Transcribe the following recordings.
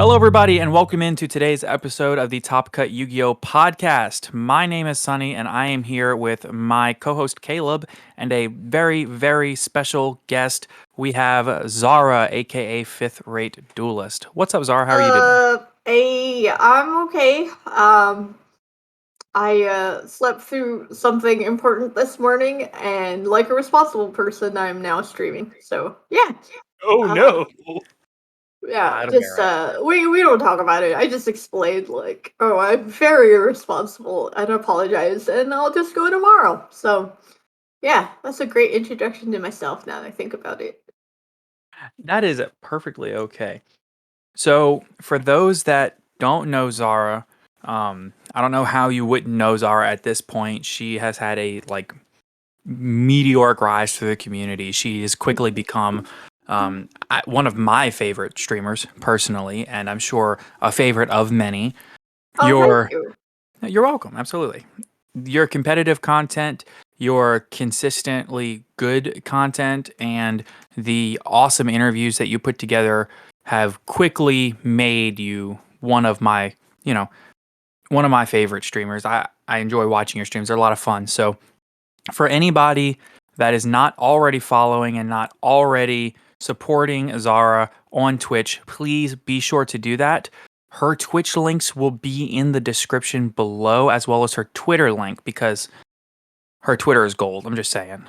Hello, everybody, and welcome into today's episode of the Top Cut Yu-Gi-Oh! Podcast. My name is Sunny, and I am here with my co-host Caleb and a very, very special guest. We have Zara, aka 5thRateDuelist. What's up, Zara? How are you doing? Hey, I'm okay. I slept through something important this morning, and like a responsible person, I'm now streaming. So yeah, Oh uh, no! yeah. It'll be Just alright. we don't talk about it. I just explained like, oh, I'm very irresponsible and apologize, and I'll just go tomorrow. So yeah, that's a great introduction to myself. Now that I think about it. That is perfectly okay. So, for those that don't know Zara, I don't know how you wouldn't know Zara at this point. She has had a meteoric rise through the community. She has quickly become one of my favorite streamers personally, and I'm sure a favorite of many. Oh, thank You're you. you're welcome. Absolutely. Your competitive content, your consistently good content, and the awesome interviews that you put together have quickly made you you know, one of my favorite streamers. I enjoy watching your streams. They're a lot of fun. So for anybody that is not already following and not already supporting Zara on Twitch, please be sure to do that. Her Twitch links will be in the description below, as well as her Twitter link, because her Twitter is gold. I'm just saying.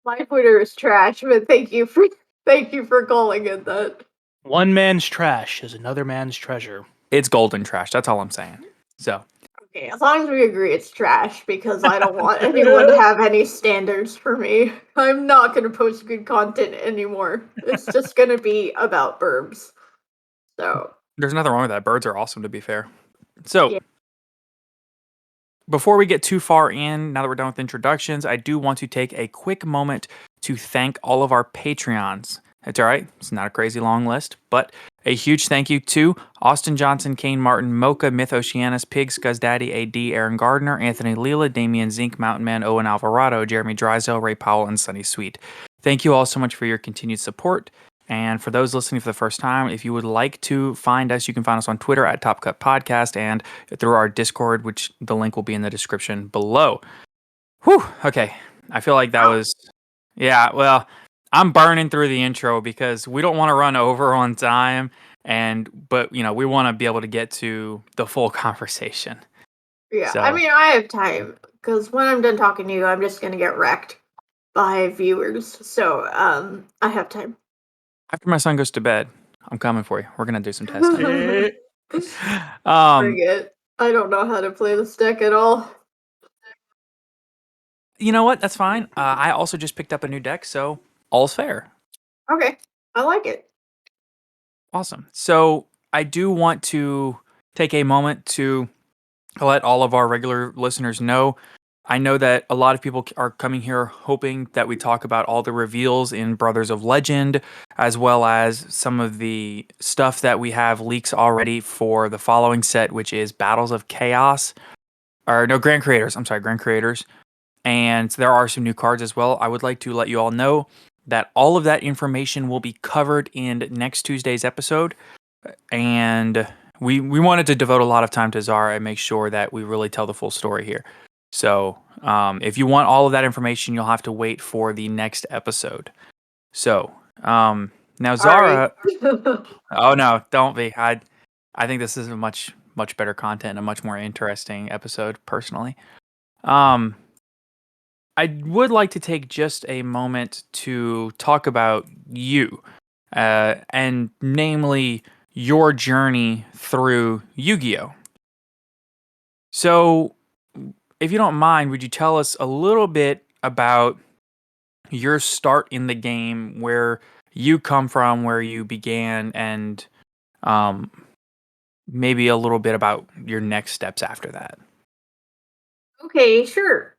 My Twitter is trash, but thank you for calling it that. One man's trash is another man's treasure. It's golden trash. That's all I'm saying. So, Okay, as long as we agree it's trash, because I don't want anyone to have any standards for me. I'm not gonna post good content anymore. It's just gonna be about burbs. So, there's nothing wrong with that. Birds are awesome, to be fair. So, yeah. before we get too far in, now that we're done with introductions, I do want to take a quick moment to thank all of our Patreons. It's all right. It's not a crazy long list, but a huge thank you to Austin Johnson, Kane Martin, Mocha, Myth Oceanus, Pigs, Guz Daddy, AD, Aaron Gardner, Anthony Leela, Damian Zink, Mountain Man, Owen Alvarado, Jeremy Drysdale, Ray Powell, and Sunny Sweet. Thank you all so much for your continued support. And for those listening for the first time, if you would like to find us, you can find us on Twitter at Top Cut Podcast and through our Discord, which the link will be in the description below. Whew. Okay. I feel like that was, yeah, well, I'm burning through the intro because we don't want to run over on time. But we want to be able to get to the full conversation. Yeah, I So, mean, I have time, because when I'm done talking to you, I'm just gonna get wrecked by viewers. So, I have time. after my son goes to bed, I'm coming for you. We're going to do some testing. Eh, Forget. I don't know how to play this deck at all. You know what? That's fine. I also just picked up a new deck, so all's fair. Okay, I like it. Awesome. So I do want to take a moment to let all of our regular listeners know. I know that a lot of people are coming here hoping that we talk about all the reveals in Brothers of Legend, as well as some of the stuff that we have leaks already for the following set, which is Battles of Chaos. Or no, Grand Creators. I'm sorry, Grand Creators. And there are some new cards as well. I would like to let you all know that all of that information will be covered in next Tuesday's episode. And we wanted to devote a lot of time to Zara and make sure that we really tell the full story here. So if you want all of that information, you'll have to wait for the next episode. So now Zara, oh no, don't be. I think this is a much better content, a much more interesting episode personally. I would like to take just a moment to talk about you, and namely your journey through Yu-Gi-Oh! So, if you don't mind, would you tell us a little bit about your start in the game, where you come from, where you began, and um, maybe a little bit about your next steps after that? Okay, sure.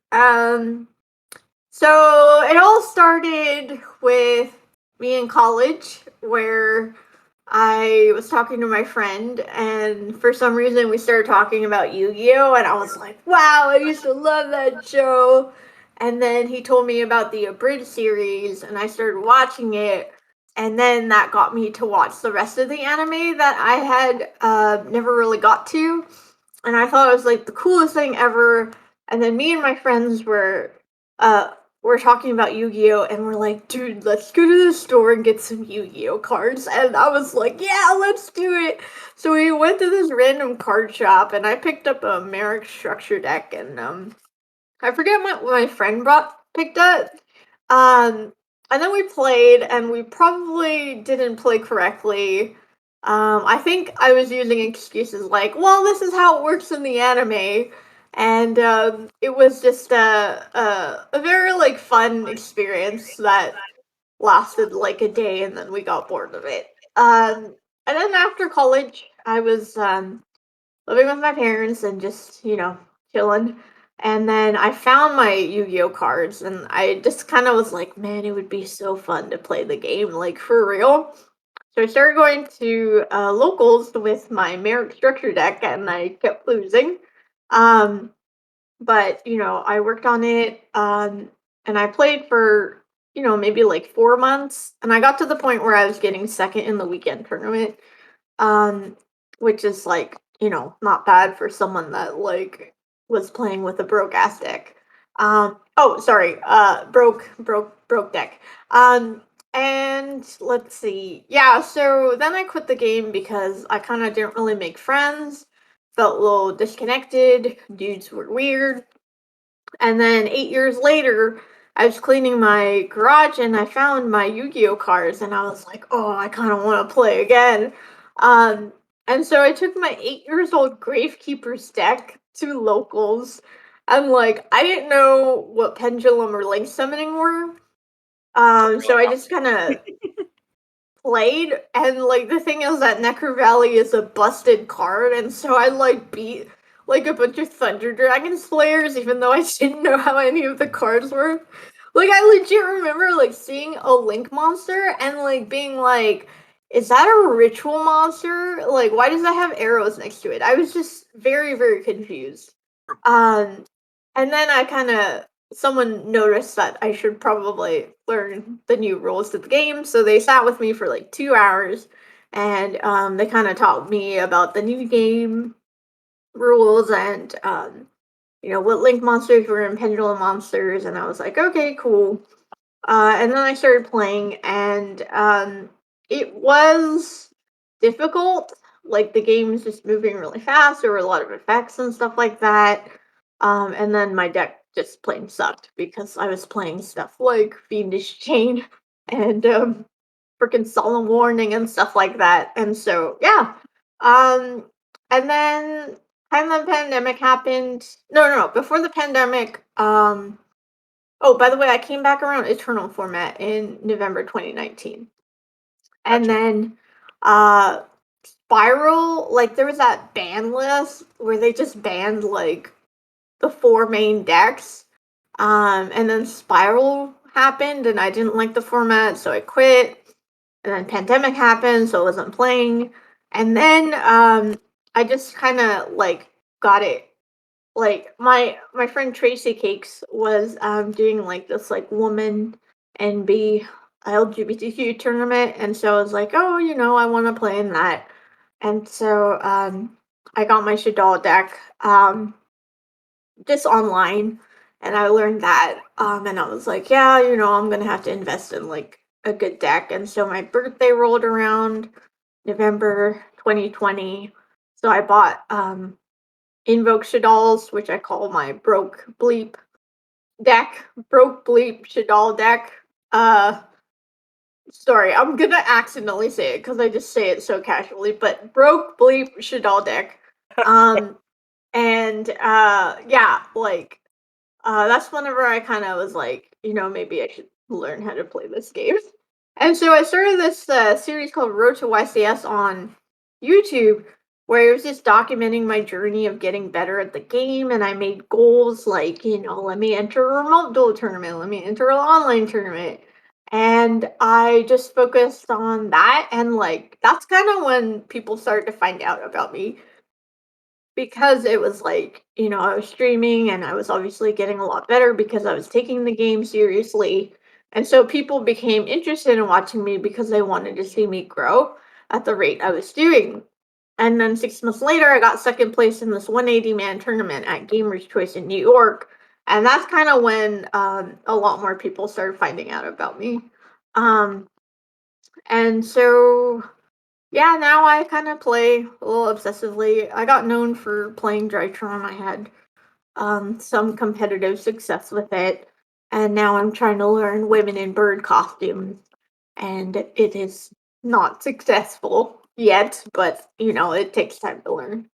So it all started with me in college, where I was talking to my friend, and for some reason we started talking about Yu-Gi-Oh! And I was like, wow, I used to love that show. And then he told me about the Abridged series, and I started watching it. and then that got me to watch the rest of the anime that I had never really got to, and I thought it was like the coolest thing ever. And then me and my friends were talking about Yu-Gi-Oh, and we're like, dude, let's go to the store and get some Yu-Gi-Oh cards. And I was like, yeah, let's do it. So we went to this random card shop, and I picked up a Merrick structure deck, and I forget what my friend picked up. And then we played, and we probably didn't play correctly. I think I was using excuses like, well, this is how it works in the anime. And it was just a very like fun experience that lasted like a day, and then we got bored of it. And then after college, I was living with my parents and just, chilling. And then I found my Yu-Gi-Oh cards, and I just kind of was like, man, it would be so fun to play the game, like for real. So I started going to locals with my Merrick structure deck, and I kept losing. Um, but I worked on it, and I played for maybe like 4 months, and I got to the point where I was getting second in the weekend tournament, um, which is like, not bad for someone that like was playing with a broke ass deck. Oh, sorry, broke deck. And let's see. Yeah, so then I quit the game because I kind of didn't really make friends, felt a little disconnected, dudes were weird. And then 8 years later, I was cleaning my garage and I found my Yu-Gi-Oh cards, and I was like, oh, I kind of want to play again. Um, and so I took my 8 years old Gravekeeper's deck to locals, and like I didn't know what pendulum or link summoning were. So I just kind of played, and like the thing is that Necro Valley is a busted card, and so I like beat like a bunch of Thunder Dragon Slayers even though I didn't know how any of the cards were. Like I legit remember like seeing a Link monster and like being like, is that a ritual monster? Like why does that have arrows next to it? I was just very, very confused. Um and then I kinda someone noticed that I should probably learn the new rules to the game, so they sat with me for like 2 hours, and they kind of taught me about the new game rules, and what link monsters were and pendulum monsters, and I was like, okay, cool. And then I started playing, and it was difficult. Like the game was just moving really fast. There were a lot of effects and stuff like that. And then my deck just plain sucked because I was playing stuff like Fiendish Chain and freaking Solemn Warning and stuff like that. And so yeah. Um, and then time the pandemic happened. No. Before the pandemic, oh, by the way, I came back around Eternal format in November 2019. And Gotcha. then Spiral, like there was that ban list where they just banned like the four main decks. And then Spiral happened and I didn't like the format, so I quit. And then Pandemic happened, so I wasn't playing. And then I just kind of like got it, like my friend Tracy Cakes was doing like this like woman NB LGBTQ tournament, and so I was like, oh, I want to play in that, and so I got my Shadal deck just online, and I learned that, and I was like, yeah, I'm gonna have to invest in like a good deck, and so my birthday rolled around November 2020, so I bought Invoke Should, which I call my broke bleep deck. Broke bleep Shadal deck. Sorry, I'm gonna accidentally say it because I just say it so casually, but broke bleep Shadal deck. Um, and yeah, like that's whenever I kind of was like, maybe I should learn how to play this game. And so I started this series called Road to YCS on YouTube, where it was just documenting my journey of getting better at the game. And I made goals like, let me enter a remote duel tournament, let me enter an online tournament. And I just focused on that. And like, that's kind of when people started to find out about me because it was like, I was streaming and I was obviously getting a lot better because I was taking the game seriously. And so people became interested in watching me because they wanted to see me grow at the rate I was doing. And then 6 months later, I got second place in this 180 man tournament at Gamers Choice in New York. And that's kind of when a lot more people started finding out about me. Um, and so, yeah, now I kind of play a little obsessively. I got known for playing Drytron. I had some competitive success with it. And now I'm trying to learn women in bird costumes. And it is not successful yet, but it takes time to learn.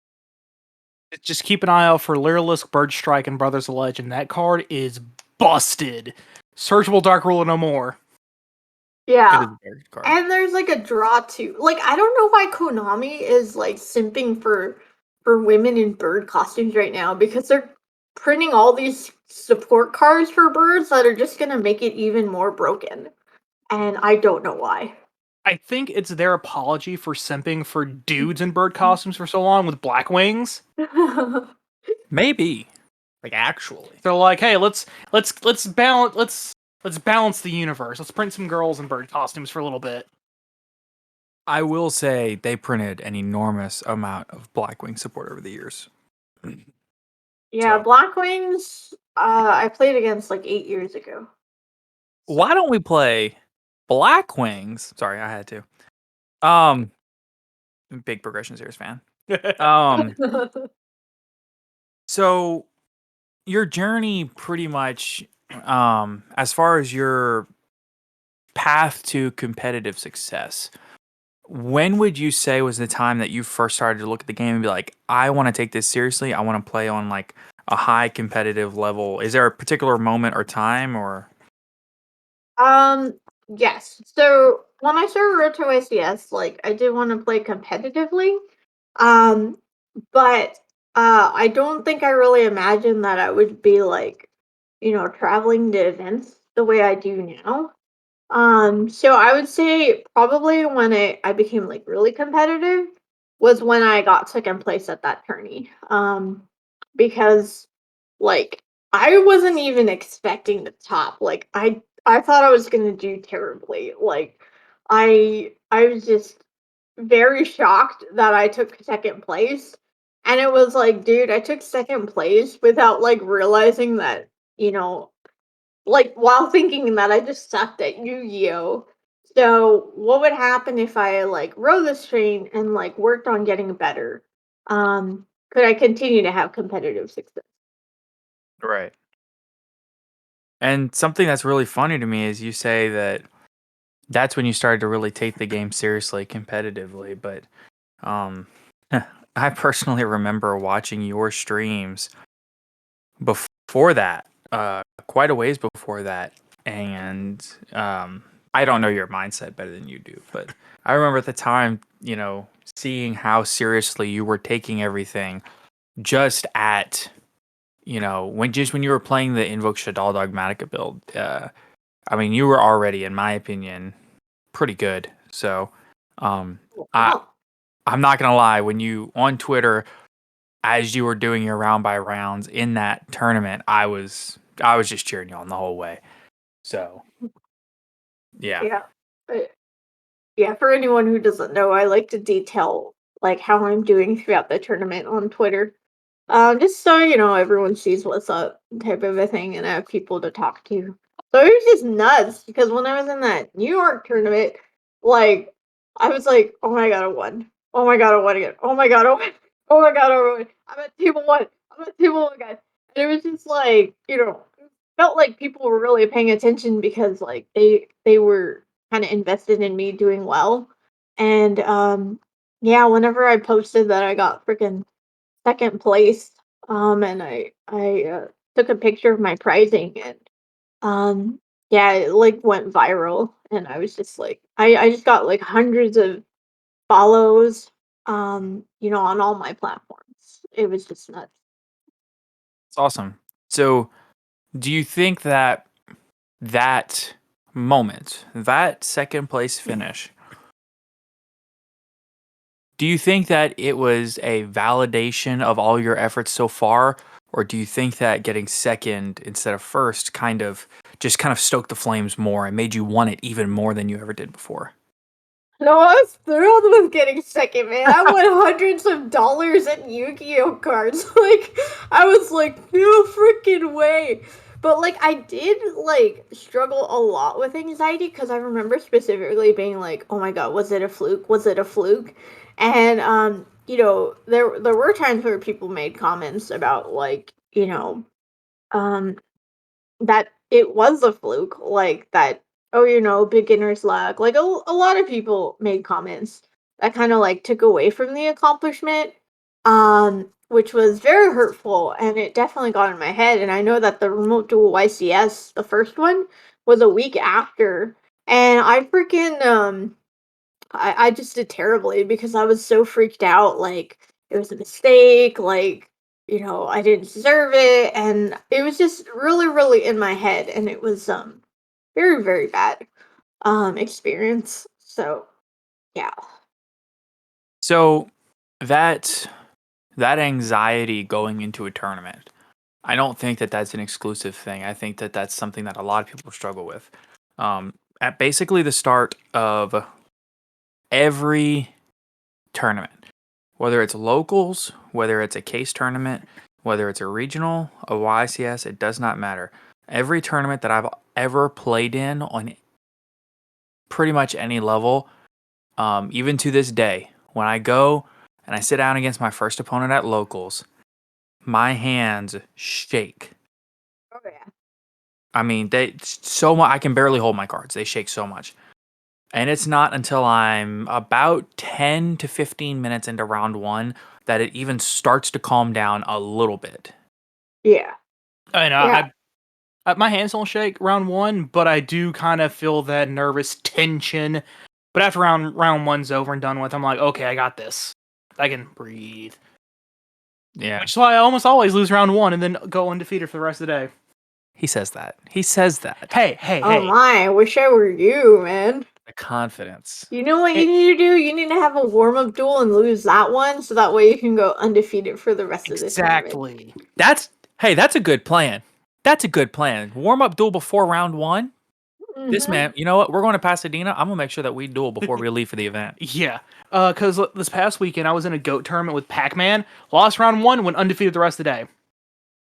Just keep an eye out for Lyrilisk, Birdstrike, and Brothers of Legend. That card is busted. Searchable Dark Ruler no more. Yeah. It is a very good card. And there's like a draw too. Like I don't know why Konami is like simping for women in bird costumes right now, because they're printing all these support cards for birds that are just gonna make it even more broken. And I don't know why. I think it's their apology for simping for dudes in bird costumes for so long with black wings. Maybe. Like, actually. They're like, hey, let's balance the universe. Let's print some girls in bird costumes for a little bit. I will say they printed an enormous amount of Blackwing support over the years. Yeah, So- Blackwings, I played against like 8 years ago. Why don't we play Blackwings? Sorry, I had to. Big Progression Series fan. So your journey pretty much, as far as your path to competitive success, when would you say was the time that you first started to look at the game and be like, I want to take this seriously. I want to play on like a high competitive level. Is there a particular moment or time or? Yes. So when I started Road to ICS, like I did want to play competitively. But I don't think I really imagined that I would be like, traveling to events the way I do now. So I would say probably when I became like really competitive was when I got second place at that tourney. Because like I wasn't even expecting the top. Like I thought I was gonna do terribly. Like I was just very shocked that I took second place. And it was like, dude, I took second place without like realizing that, like while thinking that I just sucked at Yu-Gi-Oh! So what would happen if I like rode this train and like worked on getting better? Could I continue to have competitive success? Right. And something that's really funny to me is you say that that's when you started to really take the game seriously competitively. But I personally remember watching your streams before that, quite a ways before that. And I don't know your mindset better than you do, but I remember at the time, seeing how seriously you were taking everything just at, when you were playing the Invoke Should Dogmatica build. I mean, you were already, in my opinion, pretty good. So, I Oh, I'm not gonna lie. When you on Twitter, as you were doing your round by rounds in that tournament, I was just cheering you on the whole way. So, yeah, yeah. Uh, Yeah, for anyone who doesn't know, I like to detail like how I'm doing throughout the tournament on Twitter. Just so everyone sees what's up, type of a thing, and I have people to talk to. So it was just nuts because when I was in that New York tournament, like I was like, "Oh my god, I won! Oh my god, I won again! Oh my god, oh my god, I won! I'm at table one! I'm at table one, guys!" And it was just like it felt like people were really paying attention because like they were kind of invested in me doing well, and yeah, whenever I posted that I got freaking second place. And I took a picture of my prizing, and yeah, it like went viral, and I was just like, I just got like hundreds of follows, on all my platforms. It was just nuts. it's awesome. So, do you think that that moment, that second place finish, do you think that it was a validation of all your efforts so far, or do you think that getting second instead of first kind of stoked the flames more and made you want it even more than you ever did before? No, I was thrilled with getting second, man. I won hundreds of dollars in Yu-Gi-Oh cards. Like, I was like, no freaking way. But like, I did like struggle a lot with anxiety because I remember specifically being like, oh my god, was it a fluke? Was it a fluke? And there were times where people made comments about like, um that it was a fluke, like that, oh, beginner's luck. Like a lot of people made comments that kind of like took away from the accomplishment, which was very hurtful, and it definitely got in my head. And I know that the remote dual YCS, the first one, was a week after, and I just did terribly because I was so freaked out. Like, it was a mistake. Like, I didn't deserve it. And it was just really, really in my head. And it was, very, very bad, experience. So, yeah. So that anxiety going into a tournament, I don't think that that's an exclusive thing. I think that that's something that a lot of people struggle with. At basically the start of every tournament, whether it's locals, whether it's a case tournament, whether it's a regional, a YCS, it does not matter. Every tournament that I've ever played in on pretty much any level, even to this day, when I go and I sit down against my first opponent at locals, my hands shake. Oh, yeah. I mean, they so much. I can barely hold my cards. They shake so much. And it's not until I'm about 10 to 15 minutes into round one that it even starts to calm down a little bit. Yeah. I know. Yeah. My hands don't shake round one, but I do kind of feel that nervous tension. But after round one's over and done with, I'm like, okay, I got this. I can breathe. Yeah. Which is why I almost always lose round one and then go undefeated for the rest of the day. He says that. He says that. Hey. Oh my, I wish I were you, man. The confidence. You know what you need to do? You need to have a warm-up duel and lose that one, so that way you can go undefeated for the rest of the tournament. Exactly. That's a good plan. That's a good plan. Warm up duel before round one. This Mhm. man, you know what? We're going to Pasadena. I'm gonna make sure that we duel before we leave for the event. Yeah. Because this past weekend I was in a GOAT tournament with Pac-Man. Lost round one, went undefeated the rest of the day.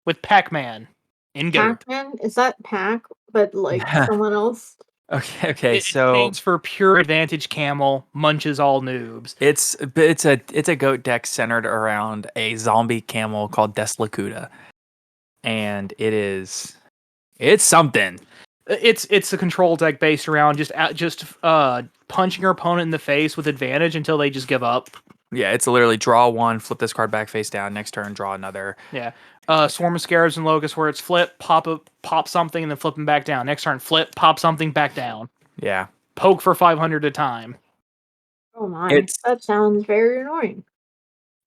With Pac-Man in GOAT. Pac-Man? Is that Pac, but like someone else? Okay. It So stands for Pure Advantage Camel, munches all noobs. it's a goat deck centered around a zombie camel called Deslacuda, and it's something. It's a control deck based around just punching your opponent in the face with advantage until they just give up. Yeah, it's literally draw one, flip this card back face down. Next turn, draw another. Yeah. Swarm of Scarabs and Locust where it's flip, pop something, and then flip them back down. Next turn, flip, pop something back down. Yeah, Poke for 500 at a time. Oh my, that sounds very annoying.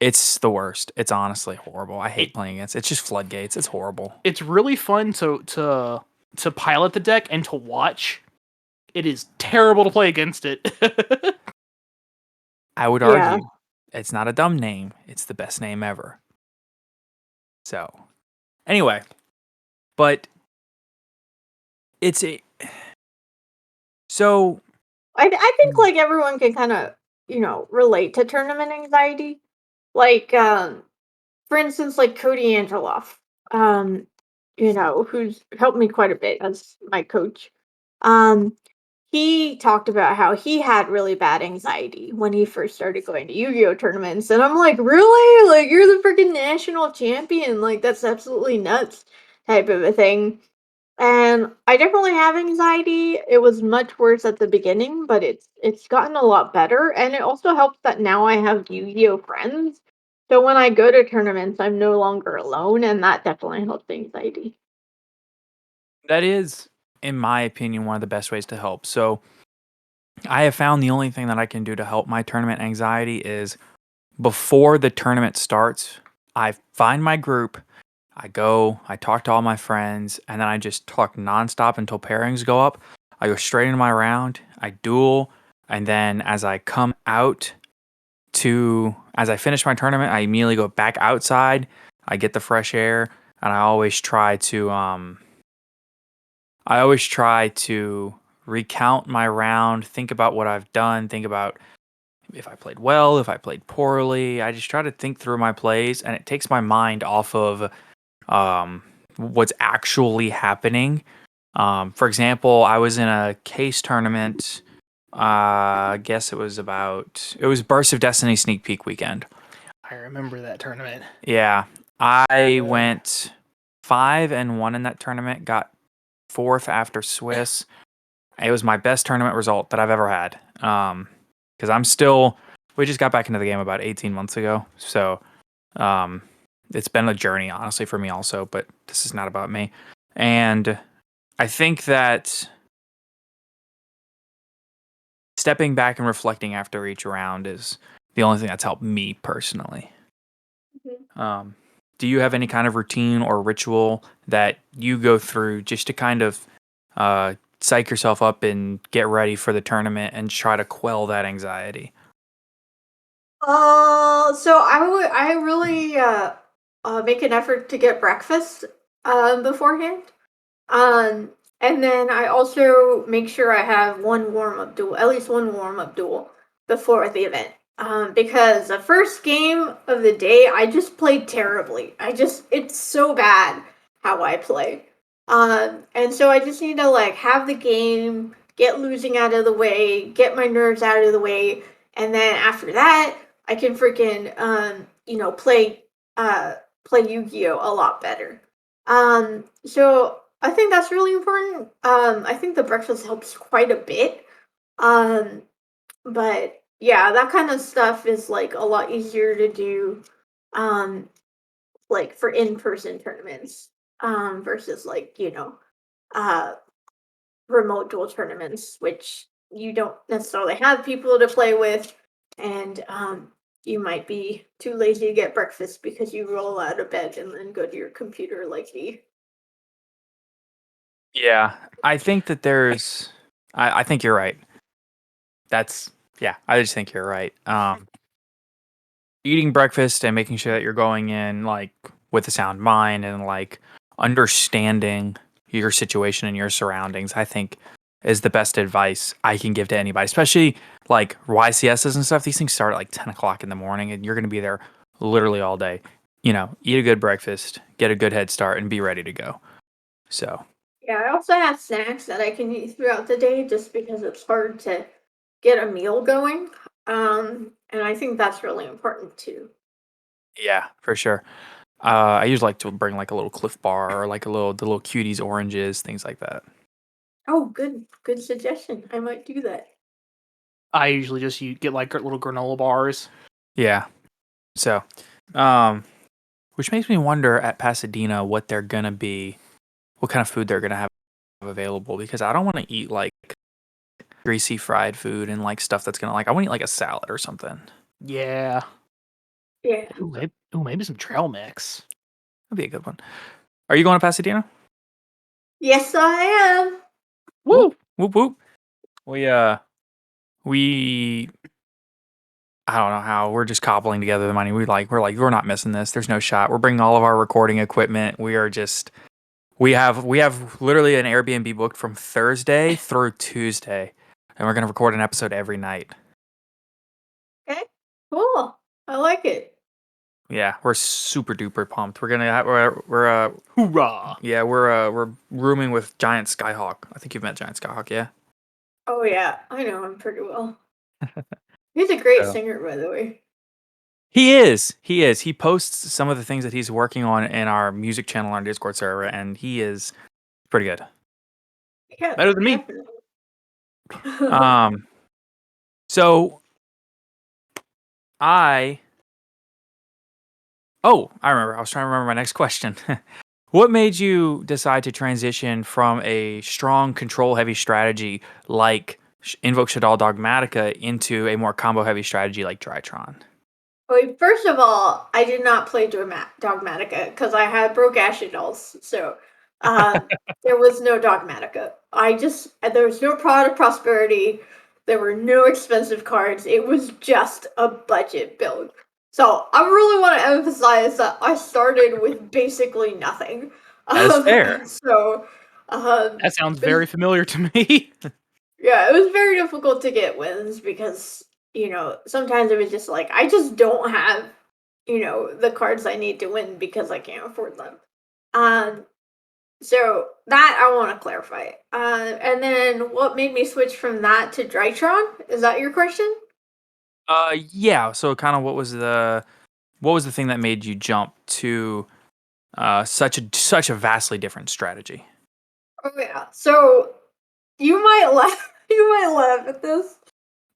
It's the worst. It's honestly horrible. I hate playing against. It's just floodgates. It's horrible. It's really fun to pilot the deck and to watch. It is terrible to play against it. I would argue it's not a dumb name. It's the best name ever. So, anyway, but so I think like everyone can kind of relate to tournament anxiety. Like for instance, like Cody Angeloff, who's helped me quite a bit as my coach. He talked about how he had really bad anxiety when he first started going to Yu-Gi-Oh tournaments, and I'm like, really? Like, you're the freaking national champion? Like, that's absolutely nuts, type of a thing. And I definitely have anxiety. It was much worse at the beginning, but it's gotten a lot better, and it also helps that now I have Yu-Gi-Oh friends. So when I go to tournaments, I'm no longer alone, and that definitely helps anxiety. that is, in my opinion, one of the best ways to help. So, I have found the only thing that I can do to help my tournament anxiety is before the tournament starts, I find my group, I go, I talk to all my friends, and then I just talk nonstop until pairings go up. I go straight into my round, I duel, and then as I finish my tournament, I immediately go back outside. I get the fresh air. and I always try to recount my round, think about what I've done, think about if I played well, if I played poorly. I just try to think through my plays, and it takes my mind off of what's actually happening. For example, I was in a case tournament. I guess it was Burst of Destiny sneak peek weekend. I remember that tournament. Yeah, I went 5-1 in that tournament. Got 4th after Swiss. It was my best tournament result that I've ever had. Because we just got back into the game about 18 months ago. So it's been a journey, honestly, for me also, but this is not about me. And I think that stepping back and reflecting after each round is the only thing that's helped me personally. Mhm. Do you have any kind of routine or ritual that you go through just to kind of psych yourself up and get ready for the tournament and try to quell that anxiety? So I really make an effort to get breakfast beforehand. Um, and then I also make sure I have one warm up duel, at least one warm up duel before the event. Because the first game of the day, I just played terribly. It's so bad how I play. And so I just need to like have the game, get losing out of the way, get my nerves out of the way, and then after that, I can freaking play Yu-Gi-Oh a lot better. So I think that's really important. I think the breakfast helps quite a bit. Um, but yeah, that kind of stuff is like a lot easier to do, um, like for in-person tournaments, versus like, uh, remote dual tournaments, which you don't necessarily have people to play with, and you might be too lazy to get breakfast because you roll out of bed and then go to your computer like me. Yeah, I think that I think you're right. Yeah, I just think you're right. Eating breakfast and making sure that you're going in like with a sound mind and like understanding your situation and your surroundings, I think is the best advice I can give to anybody, especially like YCSs and stuff. These things start at like 10 o'clock in the morning and you're going to be there literally all day. Eat a good breakfast, get a good head start, and be ready to go. So, Yeah, I also have snacks that I can eat throughout the day just because it's hard to get a meal going. And I think that's really important too. yeah, for sure. I usually like to bring like a little Cliff Bar or like the little cuties oranges, things like that. Oh, good suggestion. I might do that. I usually just get like little granola bars. Yeah. So, um, which makes me wonder at Pasadena what what kind of food they're gonna have available because I don't want to eat like greasy fried food and like stuff that's gonna I want to eat like a salad or something. Yeah. Yeah. Maybe some trail mix. That'd be a good one. Are you going to Pasadena? Yes, I am. Woo! Whoop whoop. We we I don't know how we're just cobbling together the money. We're not missing this. There's no shot. We're bringing all of our recording equipment. We have literally an Airbnb booked from Thursday through Tuesday, and we're gonna record an episode every night. Okay. Cool. I like it. Yeah, we're super duper pumped. Hoorah! We're rooming with Giant Skyhawk. I think you've met Giant Skyhawk, yeah. Oh yeah, I know him pretty well. He's a great So singer, by the way. he is. He is. He posts some of the things that he's working on in our music channel on our Discord server, and he is pretty good. Yeah, Better than me. definitely. Um, so I I remember. I was trying to remember my next question. What made you decide to transition from a strong control heavy strategy like Invoke Should Dogmatica into a more combo heavy strategy like Drytron? Wait, first of all, I did not play Dogmatica because I had broke Ashy Dolls, so there was no Dogmatica. There was no product prosperity. There were no expensive cards. It was just a budget build. So I really want to emphasize that I started with basically nothing. That's fair. So That sounds it was, very familiar to me. yeah, it was very difficult to get wins because, sometimes it was just like, I just don't have, the cards I need to win because I can't afford them. Um, so that I want to clarify. And then what made me switch from that to Drytron? Is that your question? Yeah. So, kind of, what was the thing that made you jump to such a vastly different strategy? Oh yeah. So you might laugh. You might laugh at this,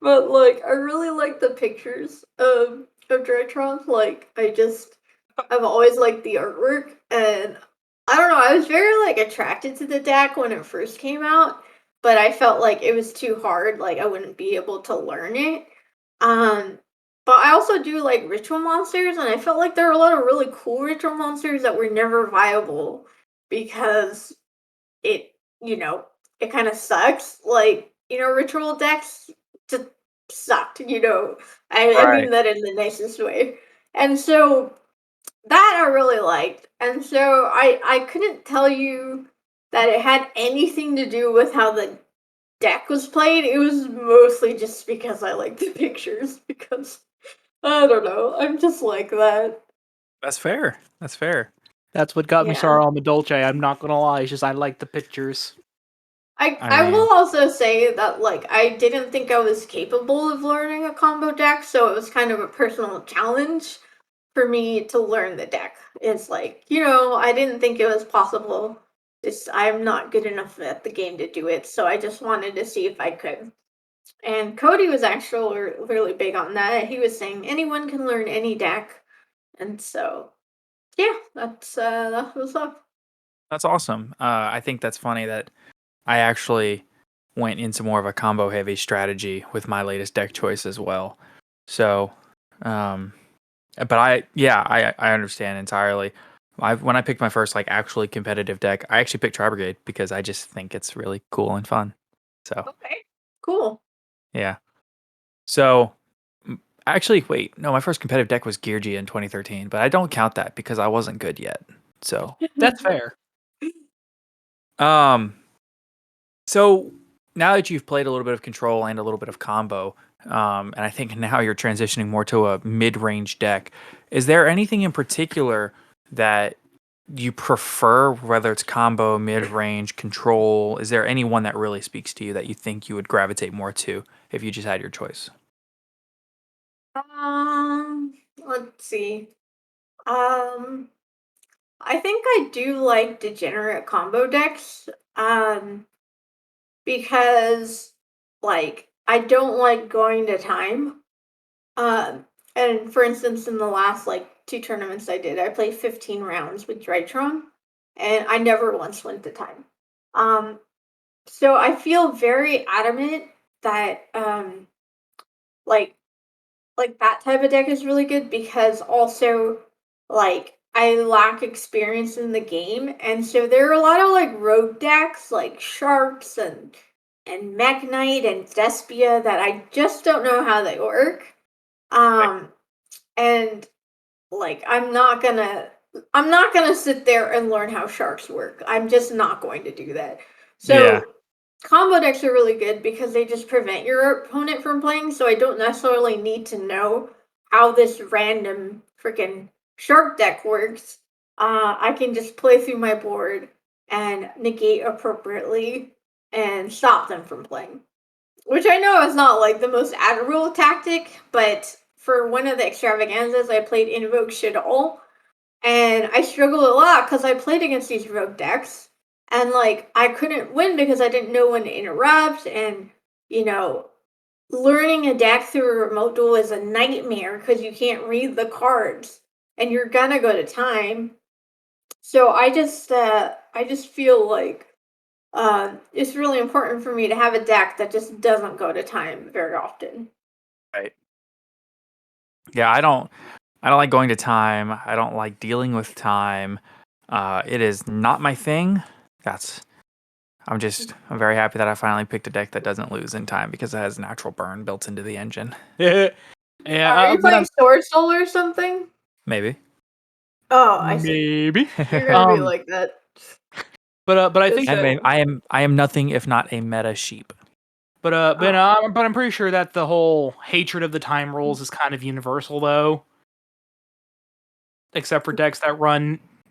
but like I really like the pictures of Drytron. Like I've always liked the artwork, and I don't know. I was very like attracted to the deck when it first came out, but I felt like it was too hard. Like I wouldn't be able to learn it. Um, but I also do like ritual monsters, and I felt like there were a lot of really cool ritual monsters that were never viable because it you know it kind of sucks. Like ritual decks just sucked. I mean Right. that in the nicest way, and so that I really liked. And so I couldn't tell you that it had anything to do with how the deck was played. It was mostly just because I like the pictures, because I don't know, I'm just like that. That's fair. That's fair. That's what got me Yeah. started on the Dolce. I'm not gonna lie. It's just I like the pictures. I I mean, will also say that like I didn't think I was capable of learning a combo deck, so it was kind of a personal challenge for me to learn the deck. It's like, I didn't think it was possible. Just I'm not good enough at the game to do it, so I just wanted to see if I could. And Cody was actually really big on that. He was saying anyone can learn any deck, and so yeah, that was up. that's awesome. I think that's funny that I actually went into more of a combo heavy strategy with my latest deck choice as well. So, um, but I understand entirely. When I picked my first like actually competitive deck, I actually picked Tri Brigade because I just think it's really cool and fun. So Okay, cool. yeah. So actually, wait, no, my first competitive deck was Geargy in 2013, but I don't count that because I wasn't good yet. So That's fair. um, so now that you've played a little bit of control and a little bit of combo, and I think now you're transitioning more to a mid-range deck, is there anything in particular that you prefer, whether it's combo, mid-range, control? Is there any one that really speaks to you that you think you would gravitate more to if you just had your choice? Let's see. Um, I think I do like degenerate combo decks. Because like I don't like going to time. Um, and for instance, in the last like two tournaments I did, I played 15 rounds with Drytron, and I never once went to time. Um, so I feel very adamant that like that type of deck is really good because also like I lack experience in the game, and so there are a lot of like rogue decks like sharks and Mech Knight and Despia that I just don't know how they work. Right. Um and like I'm not gonna sit there and learn how sharks work. I'm just not going to do that. Yeah. So combo decks are really good because they just prevent your opponent from playing, so I don't necessarily need to know how this random freaking shark deck works. I can just play through my board and negate appropriately and stop them from playing. Which I know is not like the most admirable tactic, but for one of the extravaganzas, I played Invoke Should, and I struggled a lot because I played against these rogue decks, and like I couldn't win because I didn't know when to interrupt, and you know, learning a deck through a remote duel is a nightmare because you can't read the cards, and you're gonna go to time. So I just feel like it's really important for me to have a deck that just doesn't go to time very often. Right. Yeah, I don't like going to time. I don't like dealing with time. It is not my thing. That's I'm very happy that I finally picked a deck that doesn't lose in time because it has natural burn built into the engine. And Yeah, Are you but playing Sword Soul or something? Maybe. Oh, I see. maybe. You're gonna be like that. But I think Just that I am nothing if not a meta sheep. but I'm pretty sure that the whole hatred of the time rules is kind of universal though, except for decks that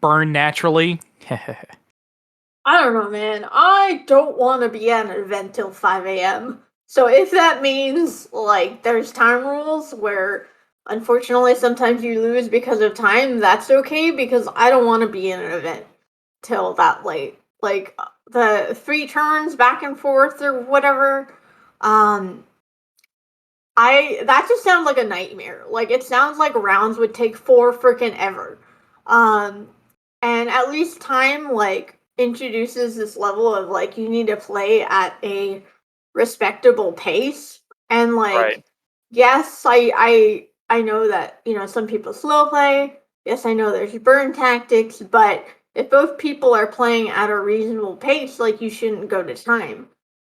burn naturally. I don't know, man. I don't want to be at an event till 5 a.m. So if that means like there's time rules where unfortunately sometimes you lose because of time, that's okay because I don't want to be in an event till that late. Like the 3 turns back and forth or whatever. Um that just sounds like a nightmare. Like it sounds like rounds would take 4 freaking ever. Um and at least time like introduces this level of like you need to play at a respectable pace and Right. like yes, I know that, some people slow play. Yes, I know there's burn tactics, but if both people are playing at a reasonable pace, like you shouldn't go to time.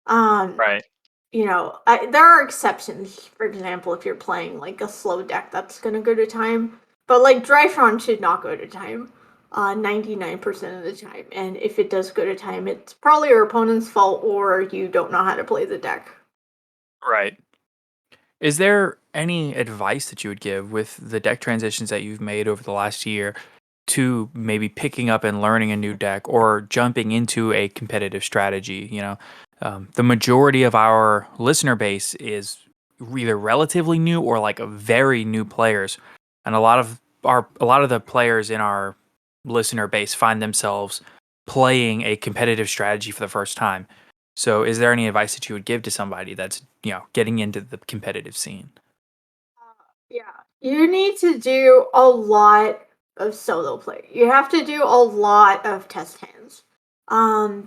Um Right. there are exceptions. For example, if you're playing like a slow deck, that's gonna go to time. But like Drytron should not go to time, 99% of the time. And if it does go to time, it's probably your opponent's fault or you don't know how to play the deck. Right. Is there any advice that you would give with the deck transitions that you've made over the last year to maybe picking up and learning a new deck or jumping into a competitive strategy? The majority of our listener base is either relatively new or like very new players, and a lot of the players in our listener base find themselves playing a competitive strategy for the first time. So, is there any advice that you would give to somebody that's getting into the competitive scene? Yeah. You need to do a lot of solo play. You have to do a lot of test hands.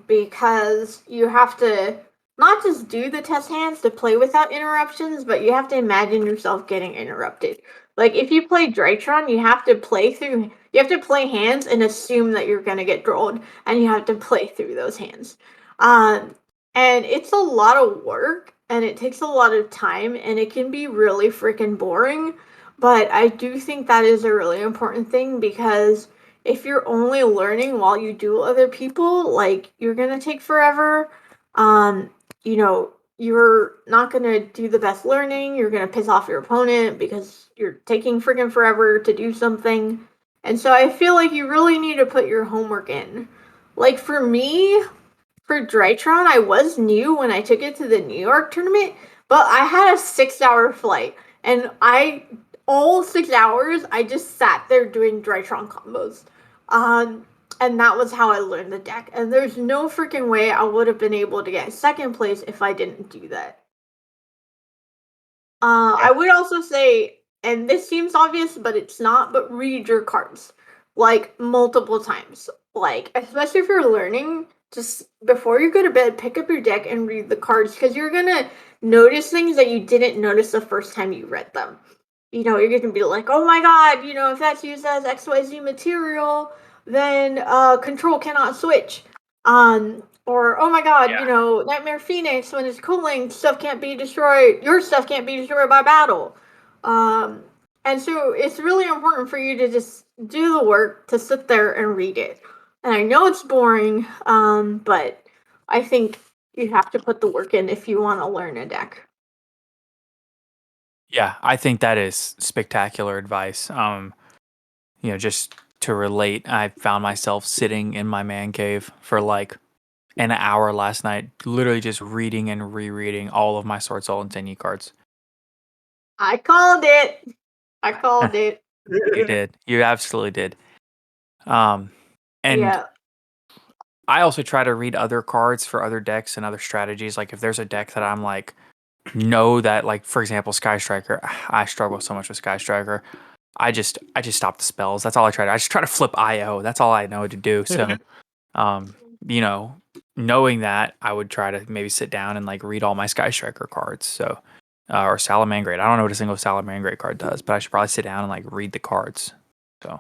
Because you have to not just do the test hands to play without interruptions, but you have to imagine yourself getting interrupted. Like if you play Drytron, you have to play hands and assume that you're gonna get drawn, and you have to play through those hands. Um, and it's a lot of work and it takes a lot of time and it can be really freaking boring. But I do think that is a really important thing because if you're only learning while you do other people, like you're gonna take forever. Um, you're not gonna do the best learning. You're gonna piss off your opponent because you're taking freaking forever to do something. And so I feel like you really need to put your homework in. Like for me, for Drytron, I was new when I took it to the New York tournament, but I had a 6-hour flight, and all 6 hours, I just sat there doing Drytron combos. And that was how I learned the deck. And there's no freaking way I would have been able to get second place if I didn't do that. I would also say, and this seems obvious, but it's not, but read your cards like multiple times. Like, especially if you're learning, just before you go to bed, pick up your deck and read the cards because you're gonna notice things that you didn't notice the first time you read them. You're gonna be like, oh my god, if that's used as XYZ material, then control cannot switch. Or oh my god, Nightmare Phoenix, when it's cooling, stuff can't be destroyed. Your stuff can't be destroyed by battle. Um, and so it's really important for you to just do the work to sit there and read it. And I know it's boring, but I think you have to put the work in if you want to learn a deck. Yeah, I think that is spectacular advice. Just to relate, I found myself sitting in my man cave for like an hour last night, literally just reading and rereading all of my Sword Soul and Tenyi cards. I called it. I called it. You did. You absolutely did. And Yeah. I also try to read other cards for other decks and other strategies. Like if there's a deck that I'm like, know that, like for example, Sky Striker, I struggle so much with Sky Striker. I just stop the spells. That's all I try to. I just try to flip IO. That's all I know to do. So, um, you know, knowing that, I would try to maybe sit down and like read all my Sky Striker cards. So, or Salamangrate. I don't know what a single Salamangrate card does, but I should probably sit down and like read the cards. So,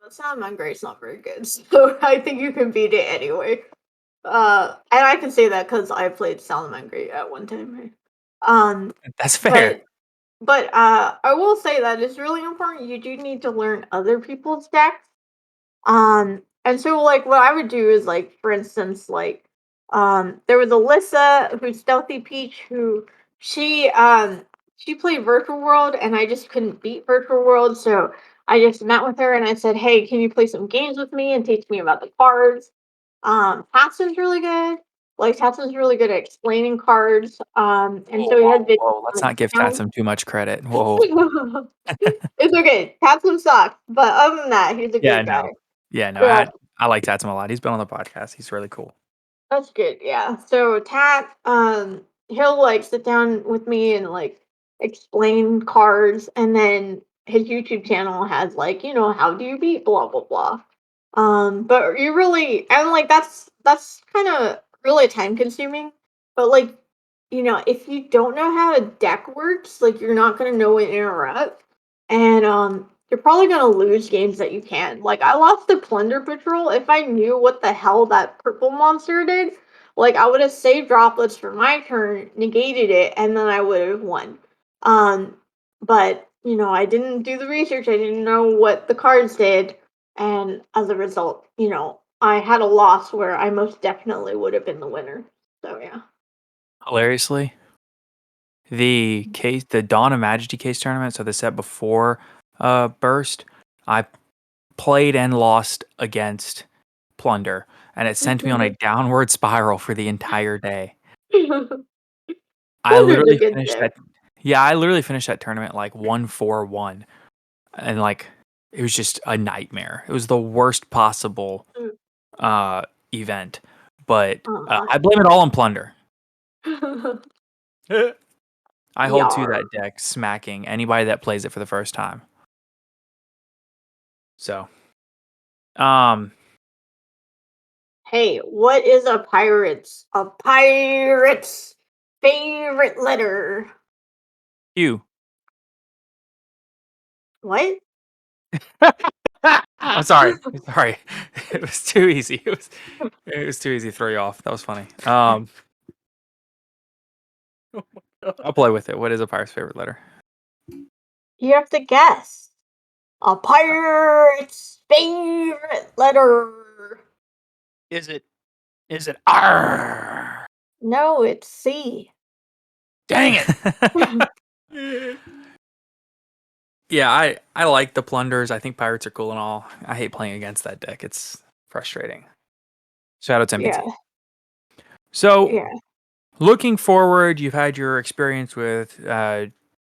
The Salamangrate's not very good, so I think you can beat it anyway. And I can say that because I played Salamangrate at one time. that's fair. But I will say that it's really important. You do need to learn other people's decks. And so like what I would do is like, for instance, like there was Alyssa who's Stealthy Peach who she she played Virtual World and I just couldn't beat Virtual World, so I just met with her and I said, "Hey, can you play some games with me and teach me about the cards?" Tatson's really good. Like Tatson's really good at explaining cards. And Whoa, so we had whoa, videos whoa! on Let's the not give channel. Tatsum too much credit. Whoa. It's okay. Tatsun sucks, but other than that, he's a Yeah, great guy. no. Yeah, no. Yeah, I like Tatsum a lot. He's been on the podcast. He's really cool. that's good. Yeah. So Tat, he'll like sit down with me and like explain cards, and then his YouTube channel has like, how do you beat blah blah blah. But you really and like that's kind of really time consuming. But like, if you don't know how a deck works, like you're not gonna know when to interrupt, and you're probably gonna lose games that you can. Like I lost the Plunder Patrol. If I knew what the hell that purple monster did, like I would have saved droplets for my turn, negated it, and then I would have won. But I didn't do the research. I didn't know what the cards did, and as a result, I had a loss where I most definitely would have been the winner. So yeah. Hilariously, the Dawn of Majesty case tournament, so the set before Burst, I played and lost against Plunder, and it sent me on a downward spiral for the entire day. I Plunder's a literally good finished deck. that. Yeah, I literally finished that tournament like 1-4-1, and like it was just a nightmare. It was the worst possible event, but Aw. I blame it all on Plunder. I hold to Yar. that deck smacking anybody that plays it for the first time. So, um, Hey, what is a pirate's favorite letter? you. What? I'm sorry. Sorry. It was too easy. It was too easy to throw you off. That was funny. I'll play with it. What is a pirate's favorite letter? You have to guess. A pirate's favorite letter. Is it R? No, it's C. Dang it. Yeah, I like the plunders. I think pirates are cool and all. I hate playing against that deck. It's frustrating. Shout out to Yeah, MBT. So, yeah. looking forward, you've had your experience with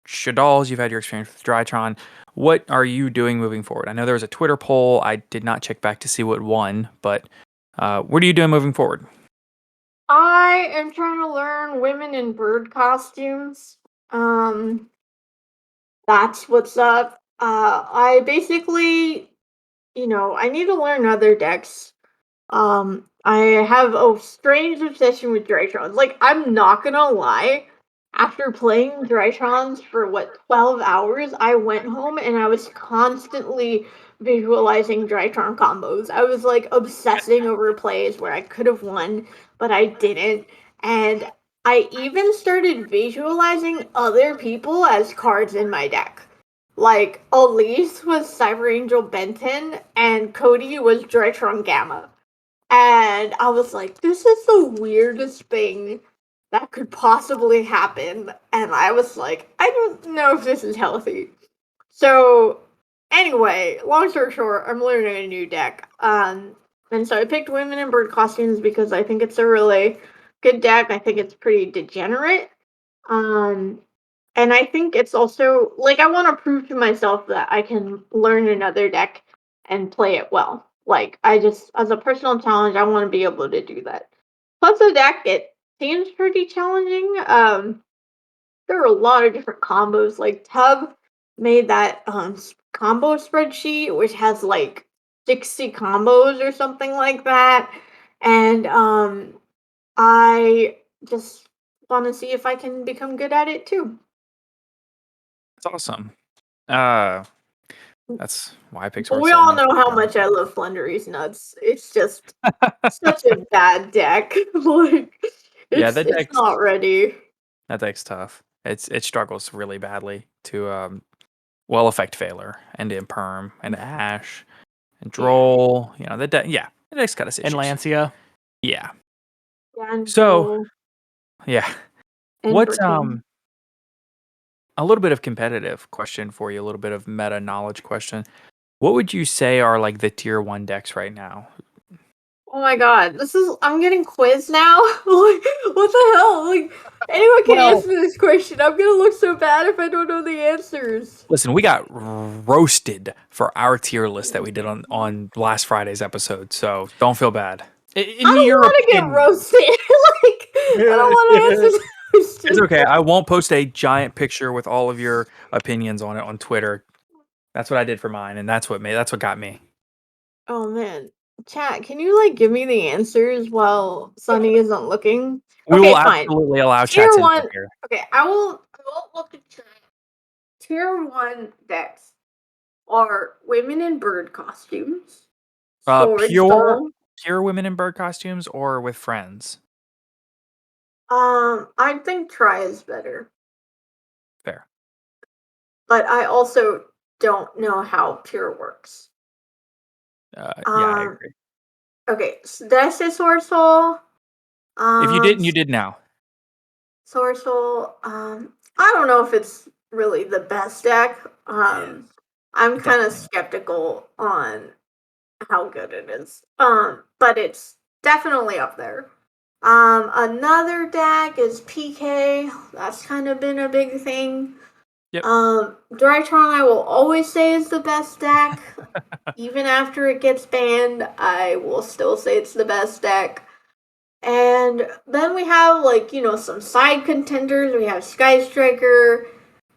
Shadalls, you've had your experience with Drytron. What are you doing moving forward? I know there was a Twitter poll. I did not check back to see what won, but what are you doing moving forward? I am trying to learn women in bird costumes. Um, that's what's up. I basically, I need to learn other decks. I have a strange obsession with Drytrons. Like, I'm not gonna lie. After playing Drytrons for 12 hours, I went home and I was constantly visualizing Drytron combos. I was like obsessing over plays where I could have won, but I didn't. And I even started visualizing other people as cards in my deck. Like, Elise was Cyber Angel Benton, and Cody was Drytron Gamma. And I was like, this is the weirdest thing that could possibly happen. And I was like, I don't know if this is healthy. So, anyway, long story short, I'm learning a new deck. And so I picked Women in Bird Costumes because I think it's a really good deck. I think it's pretty degenerate. Um, and I think it's also like I want to prove to myself that I can learn another deck and play it well. Like I just, as a personal challenge, I want to be able to do that. Plus, the deck it seems pretty challenging. There are a lot of different combos. Like Tub made that combo spreadsheet, which has like 60 combos or something like that, and I just want to see if I can become good at it too. That's awesome. Uh, that's why I picked But Sword we Soul. all know how much I love Flundery's Nuts. It's just such a bad deck. Like Yeah, it's not ready. that deck's tough. it struggles really badly to well effect failure and imperm and ash and droll. You know, the deck's got its And issues. Lancia. Yeah. Yeah, and So Joel yeah, and what's Britain. a little bit of competitive question for you, a little bit of meta knowledge question. What would you say are like the tier 1 decks right now? Oh my god, I'm getting quizzed now? Like, what the hell? Like, anyone can Well- answer this question. I'm gonna look so bad if I don't know the answers. Listen, we got roasted for our tier list that we did on last Friday's episode, so don't feel bad. In I don't your want to get opinion, roasted. Like, I don't want to answer this question. It's okay. I won't post a giant picture with all of your opinions on it on Twitter. That's what I did for mine, and that's what got me. Oh man. Chat, can you like give me the answers while Sunny isn't looking? We Okay, will fine. absolutely allow Tier chat's input 1. here. Okay, I won't look at chat. Tier 1 decks are women in bird costumes. Sword Pure Soul. women in bird costumes or with friends. I think try is better. Fair. But I also don't know how pure works. Yeah, I agree. Okay, so did I say Sword Soul? If you didn't, you did now. Sword Soul, I don't know if it's really the best deck. I'm kind of skeptical on how good it is. But it's definitely up there. Another deck is PK. That's kind of been a big thing. Yep. Drytron I will always say is the best deck. Even after it gets banned, I will still say it's the best deck. And then we have, like, some side contenders. We have Sky Striker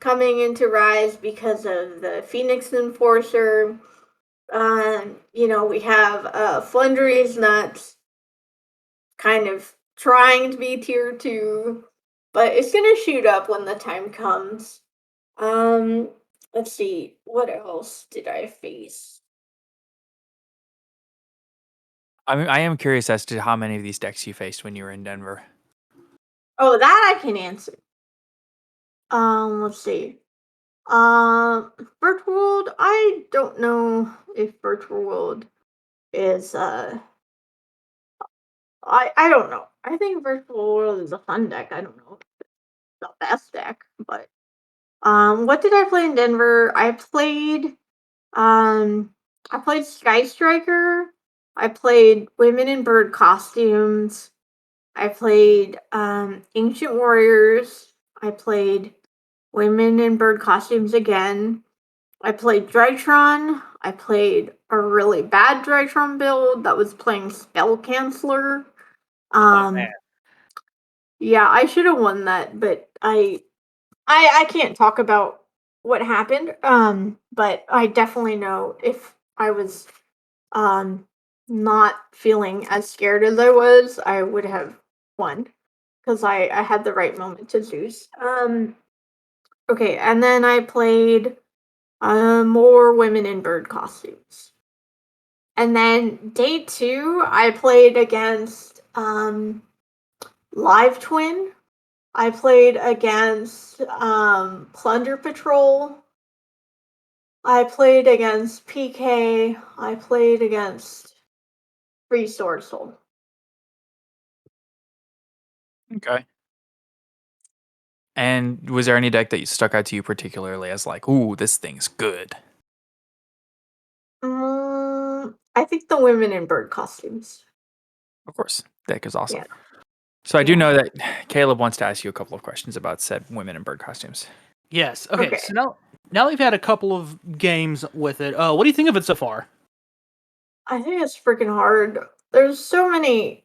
coming into Rise because of the Phoenix Enforcer. We have Flundry's Nuts kind of trying to be tier 2, but it's going to shoot up when the time comes. Let's see. What else did I face? I am curious as to how many of these decks you faced when you were in Denver. Oh, that I can answer. Let's see. Virtual World, I don't know if Virtual World is I don't know. I think Virtual World is a fun deck. I don't know if it's the best deck, but what did I play in Denver? I played Sky Striker. I played Women in Bird Costumes. I played Ancient Warriors. I played Women in Bird Costumes again. I played Drytron. I played a really bad Drytron build that was playing Spell Canceller. man. Yeah, I should have won that, but I can't talk about what happened. But I definitely know if I was not feeling as scared as I was, I would have won because I had the right moment to Zeus. Okay, and then I played more women in bird costumes. And then day 2, I played against Live Twin. I played against Plunder Patrol. I played against PK. I played against Free Sword Soul. Okay. And was there any deck that stuck out to you particularly as like, ooh, this thing's good? I think the women in bird costumes. Of course, deck is awesome. Yeah. So I do Yeah. know that Caleb wants to ask you a couple of questions about said women in bird costumes. Yes. Okay. Okay. So now we've had a couple of games with it. What do you think of it so far? I think it's freaking hard. There's so many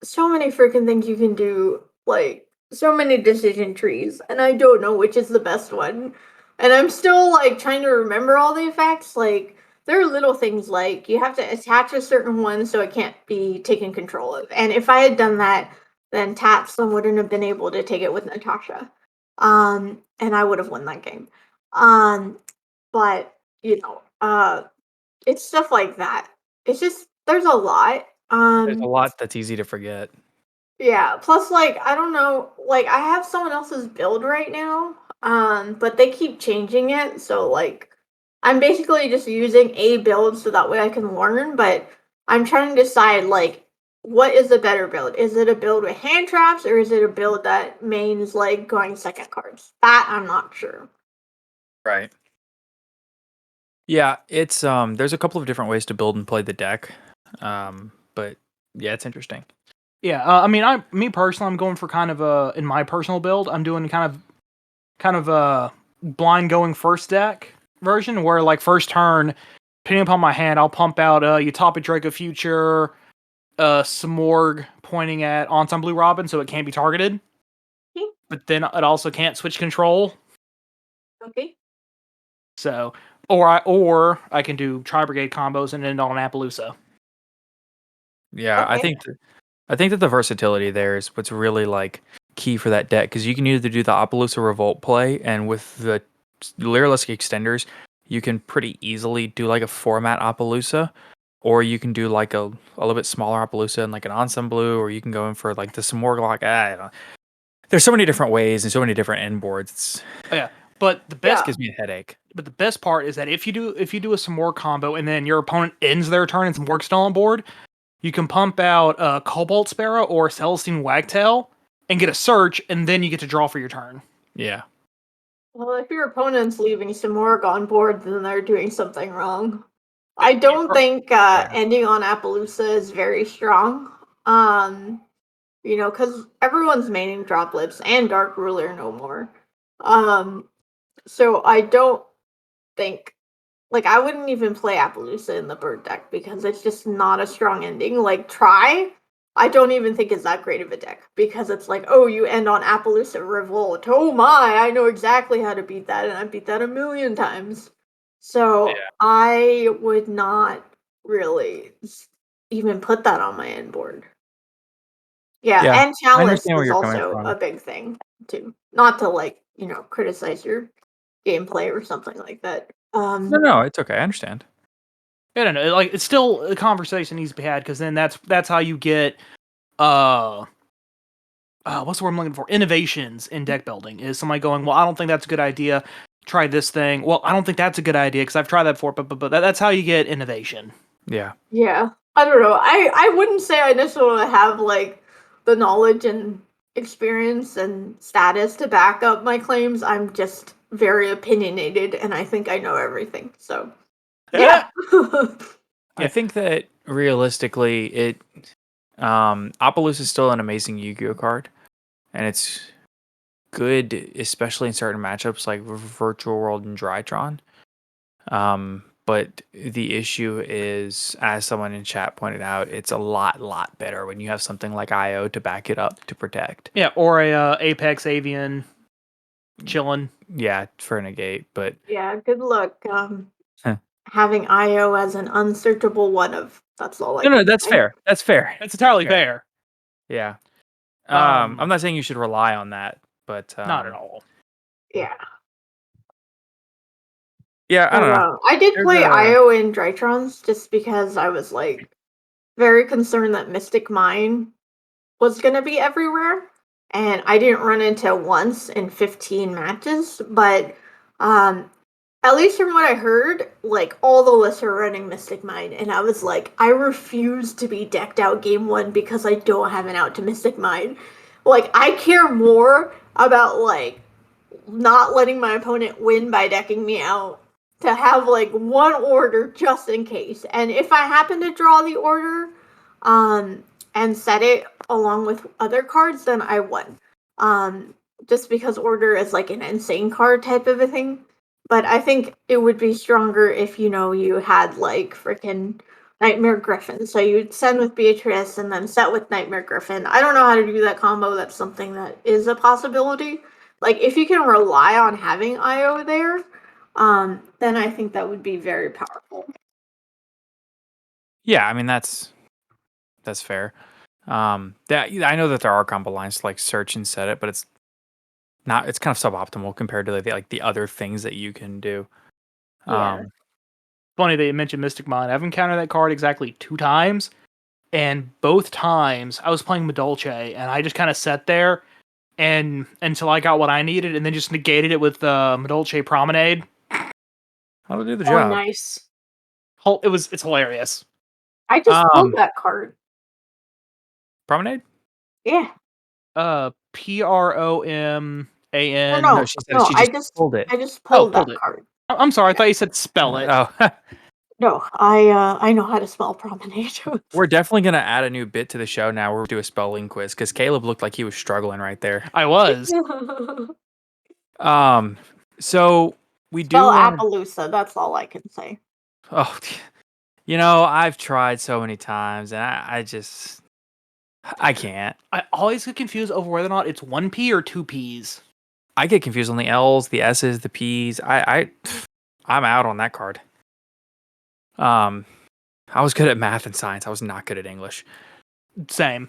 freaking things you can do, like so many decision trees, and I don't know which is the best one. And I'm still like trying to remember all the effects. Like there are little things like you have to attach a certain one so it can't be taken control of. And if I had done that, then Tatson wouldn't have been able to take it with Natasha. And I would have won that game. But it's stuff like that. It's just there's a lot. There's a lot that's easy to forget. Yeah, plus, like, I don't know, like, I have someone else's build right now, but they keep changing it, so, like, I'm basically just using a build so that way I can learn, but I'm trying to decide, like, what is the better build? Is it a build with hand traps, or is it a build that mains, like, going second cards? That I'm not sure. Right. Yeah, it's there's a couple of different ways to build and play the deck. But yeah, it's interesting. Yeah, I mean, me personally, I'm going for kind of in my personal build, I'm doing kind of a blind going first deck version where like first turn, depending upon my hand, I'll pump out Utopia Draco Future, Smorg pointing at Ensemble Blue Robin, so it can't be targeted. Okay. But then it also can't switch control. Okay. So, or I can do Tri Brigade combos and end on Appaloosa. Yeah, Okay. I think that the versatility there is what's really like key for that deck because you can either do the Appaloosa Revolt play, and with the Lyrilisk extenders, you can pretty easily do like a format Appaloosa, or you can do like a little bit smaller Appaloosa and like an Ensemble Blue, or you can go in for like the Smorglock. I don't know. There's so many different ways and so many different end boards. It's Oh, yeah, but the best Yeah. gives me a headache. But the best part is that if you do a some more combo and then your opponent ends their turn and some work still on board, you can pump out Cobalt Sparrow or Celestine Wagtail and get a search, and then you get to draw for your turn. Yeah. Well, if your opponent's leaving Simorg on board, then they're doing something wrong. I don't think Yeah. ending on Appaloosa is very strong. Because everyone's maining droplets and Dark Ruler no more. So I don't think, like, I wouldn't even play Appaloosa in the bird deck because it's just not a strong ending. Like, I don't even think it's that great of a deck because it's like, oh, you end on Appaloosa Revolt. Oh my, I know exactly how to beat that, and I beat that a million times. So I would not really even put that on my end board. Yeah, Yeah. and I Chalice understand where is you're coming also a from. big thing too. Not to, like, criticize your gameplay or something like that. No, it's okay. I understand. I don't know, like it's still a conversation needs to be had because then that's how you get what's the word I'm looking for? Innovations in deck building is somebody going, well, I don't think that's a good idea. Try this thing. Well, I don't think that's a good idea because I've tried that before. But that's how you get innovation. Yeah. Yeah, I don't know. I wouldn't say I necessarily have, like, the knowledge and experience and status to back up my claims. I'm just very opinionated, and I think I know everything. So yeah. I think that realistically, Apollos is still an amazing Yu-Gi-Oh card, and it's good, especially in certain matchups like Virtual World and Drytron. But the issue is, as someone in chat pointed out, it's a lot better when you have something like IO to back it up to protect. Yeah, or a Apex Avian chillin'. Yeah, for negate, but Yeah, good luck having IO as an unsearchable one of. That's all I no, can that's say. fair. That's fair. That's entirely fair. Yeah. Um, I'm not saying you should rely on that, but Not at all. Yeah. yeah, I But don't know. I did There's play a IO in Drytrons just because I was, like, very concerned that Mystic Mine was gonna be everywhere, and I didn't run into it once in 15 matches, but um at least from what I heard, like, all the lists are running Mystic Mine, and I was like, I refuse to be decked out game one because I don't have an out to Mystic Mine. Like, I care more about, like, not letting my opponent win by decking me out to have, like, one order just in case. And if I happen to draw the order, and set it along with other cards, then I won. Just because order is like an insane card type of a thing. But I think it would be stronger if, you had, like, freaking Nightmare Griffin. So you'd send with Beatrice and then set with Nightmare Griffin. I don't know how to do that combo. That's something that is a possibility. Like, if you can rely on having IO there, then I think that would be very powerful. yeah. I mean, that's fair. That I know that there are combo lines to like search and set it, but it's not. It's kind of suboptimal compared to the other things that you can do. Yeah. Funny that you mentioned Mystic Mine. I've encountered that card exactly 2 times, and both times I was playing Medolce, and I just kind of sat there and until I got what I needed, and then just negated it with Medolce Promenade. How to do the Oh, job? nice. It's hilarious. I just pulled that card. Promenade? Yeah. Proman. No, she said no, she just pulled it. I just Oh, pulled pulled that it. card. I'm sorry, I thought you said spell it. Oh, No, I know how to spell promenade. we're definitely gonna add a new bit to the show now. We'll do a spelling quiz because Caleb looked like he was struggling right there. I was. So we do Spell want. Appaloosa. That's all I can say. Oh, I've tried so many times, and I can't. I always get confused over whether or not it's 1P or 2Ps. I get confused on the L's, the S's, the P's. I'm out on that card. I was good at math and science. I was not good at English. Same.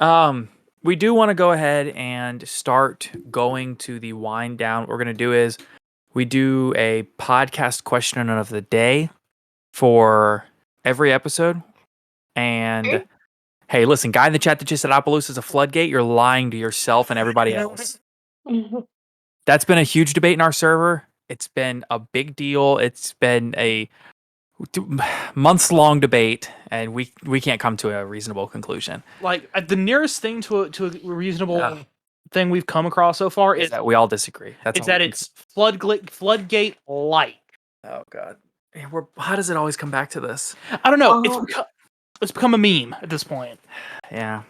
We do want to go ahead and start going to the wind down. What we're going to do is we do a podcast question of the day for every episode. And hey, listen, guy in the chat that just said Appaloosa is a floodgate, you're lying to yourself and everybody else. That's been a huge debate in our server. It's been a big deal. It's been a months-long debate, and we can't come to a reasonable conclusion. Like the nearest thing to a reasonable thing we've come across so far is that we all disagree. It's floodgate light. Oh god, how does it always come back to this? I don't know. It's become a meme at this point. Yeah.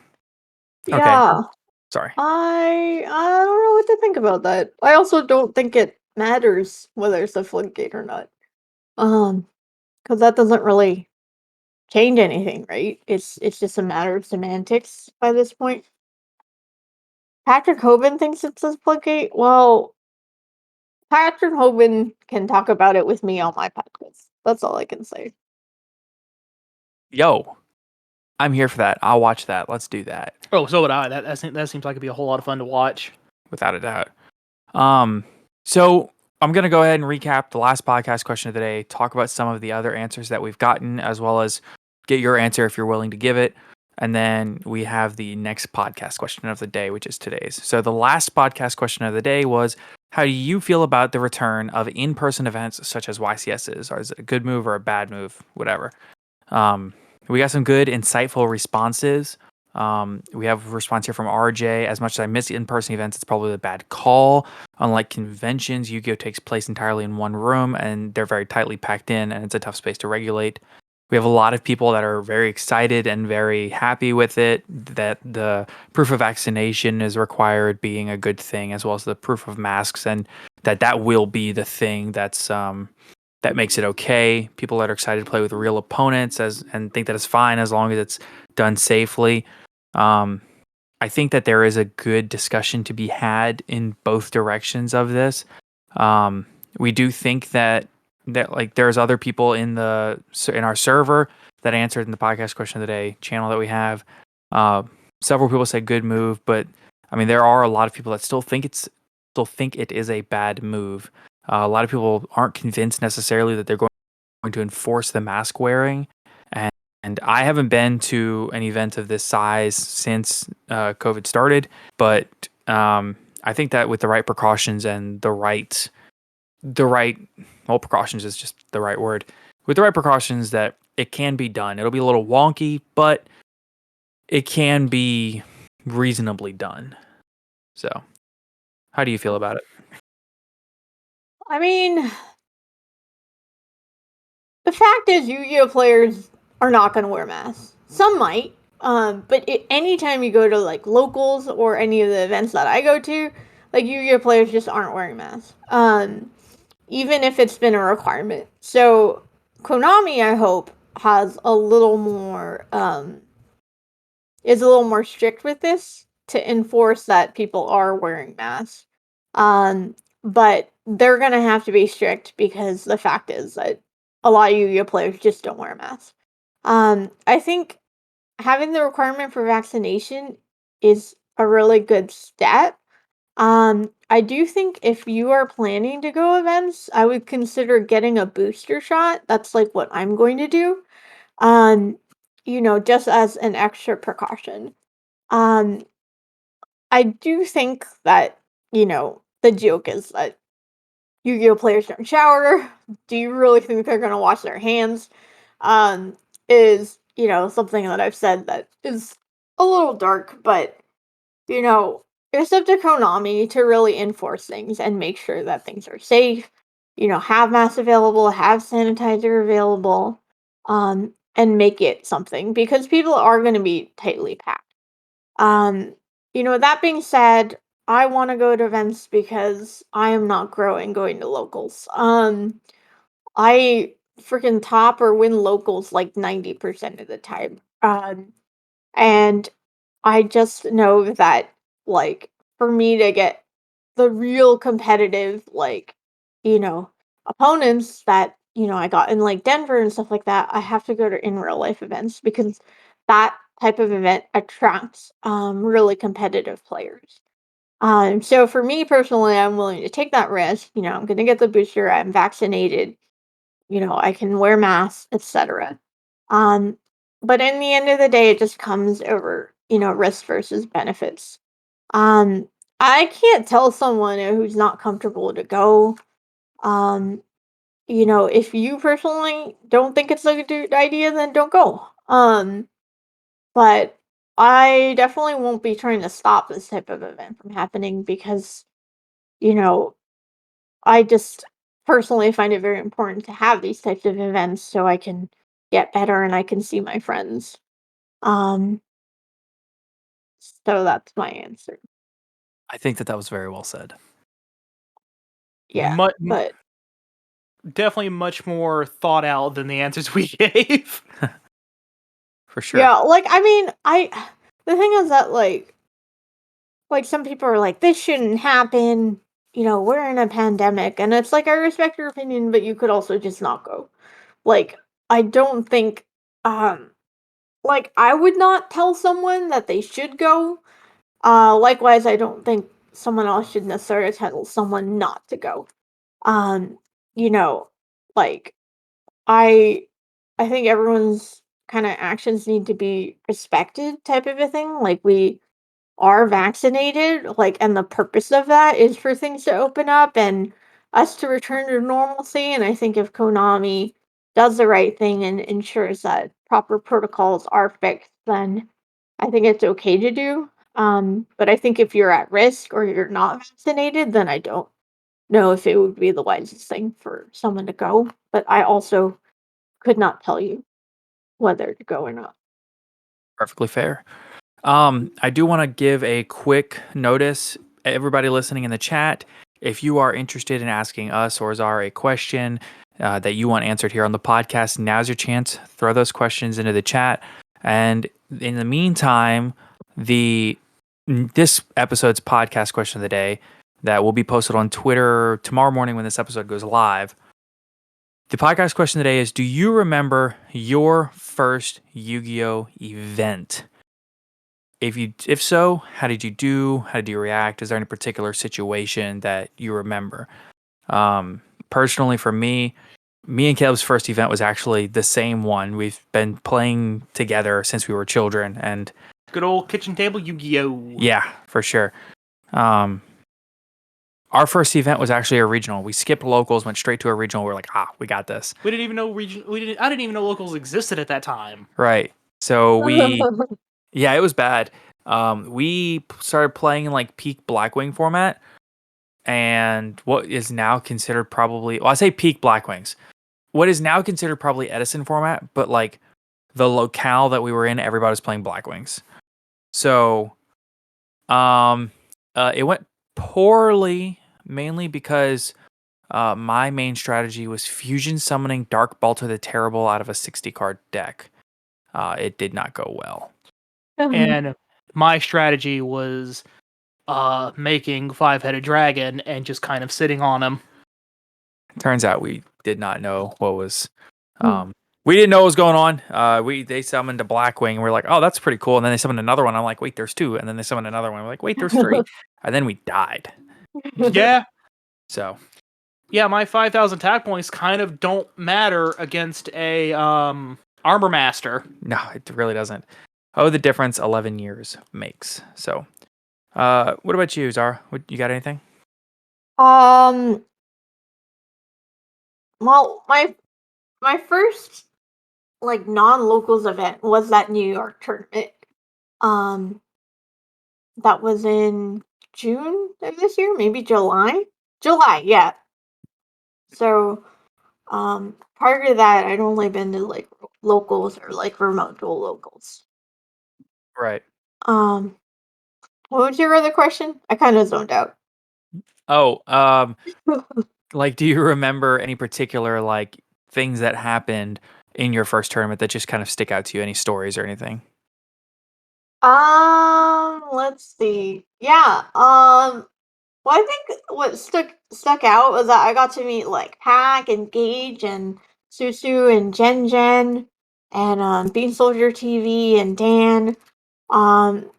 Yeah. Okay. Sorry. I don't know what to think about that. I also don't think it matters whether it's a floodgate or not. Because that doesn't really change anything, right? It's just a matter of semantics by this point. Patrick Hoban thinks it's a floodgate. Well, Patrick Hoban can talk about it with me on my podcast. That's all I can say. Yo, I'm here for that. I'll watch that. Let's do that. Oh, so would I. That seems like it'd be a whole lot of fun to watch. Without a doubt. So I'm going to go ahead and recap the last podcast question of the day, talk about some of the other answers that we've gotten, as well as get your answer if you're willing to give it. And then we have the next podcast question of the day, which is today's. So the last podcast question of the day was, how do you feel about the return of in-person events such as YCSs? Or is it a good move or a bad move? Whatever. We got some good, insightful responses. We have a response here from RJ. As much as I miss in-person events, it's probably a bad call. Unlike conventions, Yu-Gi-Oh! Takes place entirely in one room, and they're very tightly packed in, and it's a tough space to regulate. We have a lot of people that are very excited and very happy with it, that the proof of vaccination is required being a good thing, as well as the proof of masks, and that will be the thing that's that makes it okay. People that are excited to play with real opponents and think that it's fine as long as it's done safely. I think that there is a good discussion to be had in both directions of this. We do think that like there's other people in our server that answered in the podcast question of the day channel that we have. Several people say good move, but I mean there are a lot of people that still think it is a bad move. A lot of people aren't convinced necessarily that they're going to enforce the mask wearing. And I haven't been to an event of this size since COVID started, but I think that with the right precautions and precautions is just the right word. With the right precautions, that it can be done. It'll be a little wonky, but it can be reasonably done. So, how do you feel about it? I mean, the fact is, Yu-Gi-Oh! Players are not going to wear masks. Some might, but anytime you go to like locals or any of the events that I go to, like Yu-Gi-Oh! Players just aren't wearing masks. Even if it's been a requirement. So Konami, I hope, has a little more is a little more strict with this to enforce that people are wearing masks. But they're gonna have to be strict because the fact is that a lot of Yu-Gi-Oh! Players just don't wear masks. I think having the requirement for vaccination is a really good step. I do think if you are planning to go events, I would consider getting a booster shot. That's like what I'm going to do. just as an extra precaution. Um, I do think that, the joke is that Yu-Gi-Oh players don't shower. Do you really think they're gonna wash their hands? Um, is, something that I've said that is a little dark, but you know, it's up to Konami to really enforce things and make sure that things are safe. Have masks available, have sanitizer available, and make it something because people are going to be tightly packed. Um, that being said, I want to go to events because I am not growing going to locals. I freaking top or win locals like 90% of the time. And I just know that, like, for me to get the real competitive, like, you know, opponents that, I got in like Denver and stuff like that, I have to go to in real life events because that type of event attracts really competitive players. So for me personally, I'm willing to take that risk. I'm gonna get the booster, I'm vaccinated, I can wear masks, etc. Um, but in the end of the day, it just comes over, risk versus benefits. Um, I can't tell someone who's not comfortable to go. Um, if you personally don't think it's a good idea, then don't go. But I definitely won't be trying to stop this type of event from happening because, you know, I just personally find it very important to have these types of events so I can get better and I can see my friends. Um, so that's my answer. I think that was very well said. Yeah, but Definitely much more thought out than the answers we gave. For sure. yeah, like I mean, the thing is that like some people are like this shouldn't happen. We're in a pandemic and it's like I respect your opinion, but you could also just not go. Like I don't think like I would not tell someone that they should go. Likewise, I don't think someone else should necessarily tell someone not to go. Um, you know, like I I think everyone's kind of actions need to be respected type of a thing. Like we are vaccinated, like and the purpose of that is for things to open up and us to return to normalcy. And I think if Konami does the right thing and ensures that proper protocols are fixed, then I think it's okay to do. But I think if you're at risk or you're not vaccinated, then I don't know if it would be the wisest thing for someone to go. But I also could not tell you whether to go or not. Perfectly fair. I do want to give a quick notice, everybody listening in the chat. If you are interested in asking us or Zara a question that you want answered here on the podcast, now's your chance. Throw those questions into the chat. And in the meantime, this episode's podcast question of the day that will be posted on Twitter tomorrow morning when this episode goes live. The podcast question today is: do you remember your first Yu-Gi-Oh event? If so, how did you do? How did you react? Is there any particular situation that you remember? Personally, for me and Caleb's first event was actually the same one. We've been playing together since we were children, and Good old kitchen table Yu-Gi-Oh! yeah, for sure. Our first event was actually a regional. We skipped locals, went straight to a regional. We're like, we got this. We didn't even know I didn't even know locals existed at that time. Right. So yeah, it was bad. We started playing in like peak Blackwing format, and what is now considered probably, well, I say peak Blackwings. What is now considered probably Edison format, but like the locale that we were in, everybody was playing Blackwings. So, it went poorly, mainly because my main strategy was fusion summoning Dark Balter the Terrible out of a 60 card deck. It did not go well. And my strategy was making 5-headed dragon and just kind of sitting on him. Turns out we did not know what was we didn't know what was going on. They summoned a Blackwing and we're like, oh, that's pretty cool. And then they summoned another one. I'm like, wait, there's two. And then they summoned another one. We're like, wait, there's three. And then we died. Yeah. So Yeah, my 5,000 attack points kind of don't matter against a Armor Master. No, it really doesn't. Oh, the difference 11 years makes. So, what about you, Zara? You got anything? Um, well, my first like non-locals event was that New York tournament. Um, that was in June of this year, maybe July. July, yeah. So, prior to that, I'd only been to like locals or like remote dual locals. Right. Um, what was your other question? I kind of zoned out. Oh, like, do you remember any particular like things that happened in your first tournament that just kind of stick out to you? Any stories or anything? Let's see. Yeah. Well, I think what stuck out was that I got to meet like Pack and Gage and Susu and Jen and Bean Soldier TV and Dan. Um,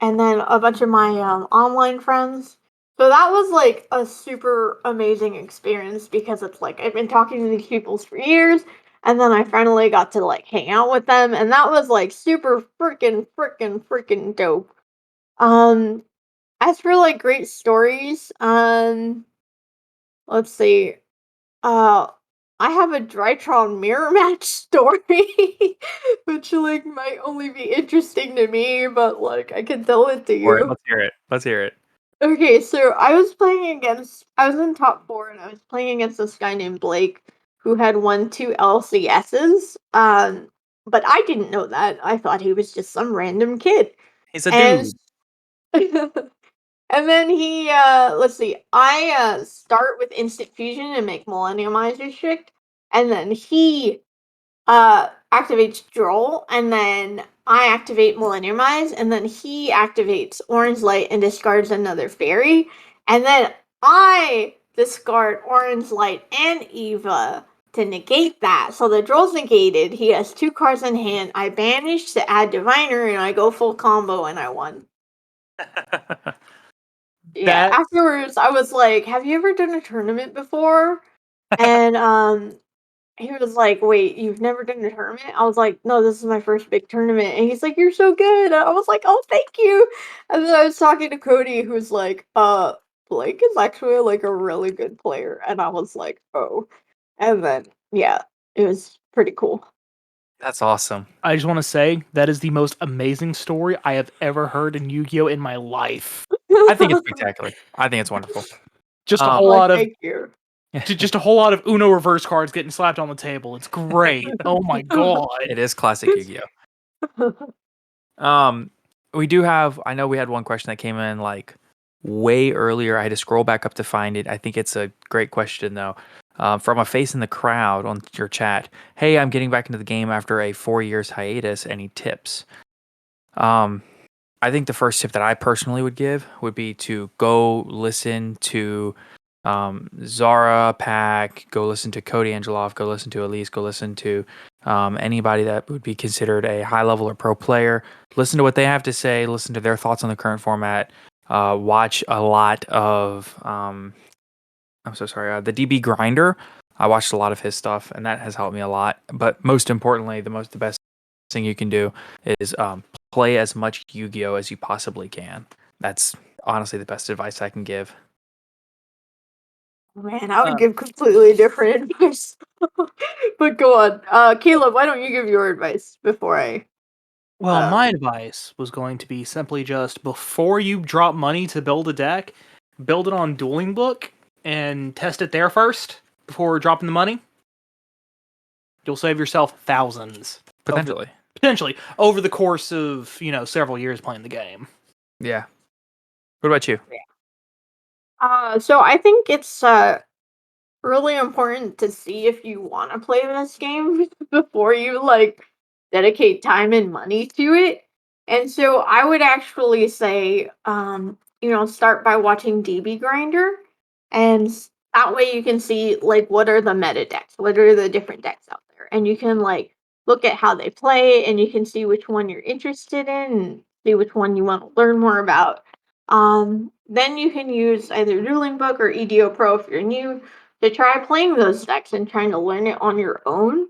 and then a bunch of my online friends. So that was like a super amazing experience because it's like I've been talking to these people for years, and then I finally got to like hang out with them, and that was like super freaking dope. Um, as for like great stories, let's see. Uh, I have a Drytron mirror match story, which like might only be interesting to me, but like I can tell it to All right, you. let's hear it. Let's hear it. Okay, so I was in top four and I was playing against this guy named Blake who had won two LCSs. But I didn't know that. I thought he was just some random kid. He's a And dude. and then he let's see, I start with instant fusion and make Millenniumizer strict, and then he activates Droll, and then I activate Millenniumize, and then he activates Orange Light and discards another fairy, and then I discard Orange Light and Eva to negate that. So the Droll's negated. He has two cards in hand. I banish to add Diviner, and I go full combo, and I won. Yeah. That Afterwards, I was like, "Have you ever done a tournament before?" And he was like, "Wait, you've never done a tournament?" I was like, "No, this is my first big tournament." And he's like, "You're so good." I was like, "Oh, thank you." And then I was talking to Cody, who's like, Blake is actually like a really good player." And I was like, "Oh." And then yeah, it was pretty cool. That's awesome. I just want to say that is the most amazing story I have ever heard in Yu-Gi-Oh in my life. I think it's spectacular. I think it's wonderful. Just a Um, whole Like, lot of thank you. just a whole lot of Uno reverse cards getting slapped on the table. It's great. Oh my god. It is classic Yu-Gi-Oh. We do have. I know we had one question that came in like way earlier. I had to scroll back up to find it. I think it's a great question though. From a face in the crowd on your chat. Hey, I'm getting back into the game after a 4 years hiatus. Any tips? Um, I think the first tip that I personally would give would be to go listen to Zara, Pack, go listen to Cody Angelov, go listen to Elise, go listen to anybody that would be considered a high level or pro player. Listen to what they have to say, listen to their thoughts on the current format. Watch a lot of, I'm so sorry, the DB Grinder. I watched a lot of his stuff, and that has helped me a lot. But most importantly, the best thing you can do is play as much Yu-Gi-Oh as you possibly can. That's honestly the best advice I can give. Man, I would Uh, give completely different advice. But go on. Caleb, why don't you give your advice before I Well, uh my advice was going to be simply just before you drop money to build a deck, build it on Dueling Book and test it there first before dropping the money. You'll save yourself thousands Potentially. potentially over the course of, several years playing the game. Yeah. What about you? so I think it's really important to see if you want to play this game before you like dedicate time and money to it. And so I would actually say start by watching DB Grinder, and that way you can see like what are the meta decks, what are the different decks out there, and you can like look at how they play, and you can see which one you're interested in and see which one you want to learn more about. Then you can use either Dueling Book or EDO Pro if you're new to try playing those decks and trying to learn it on your own.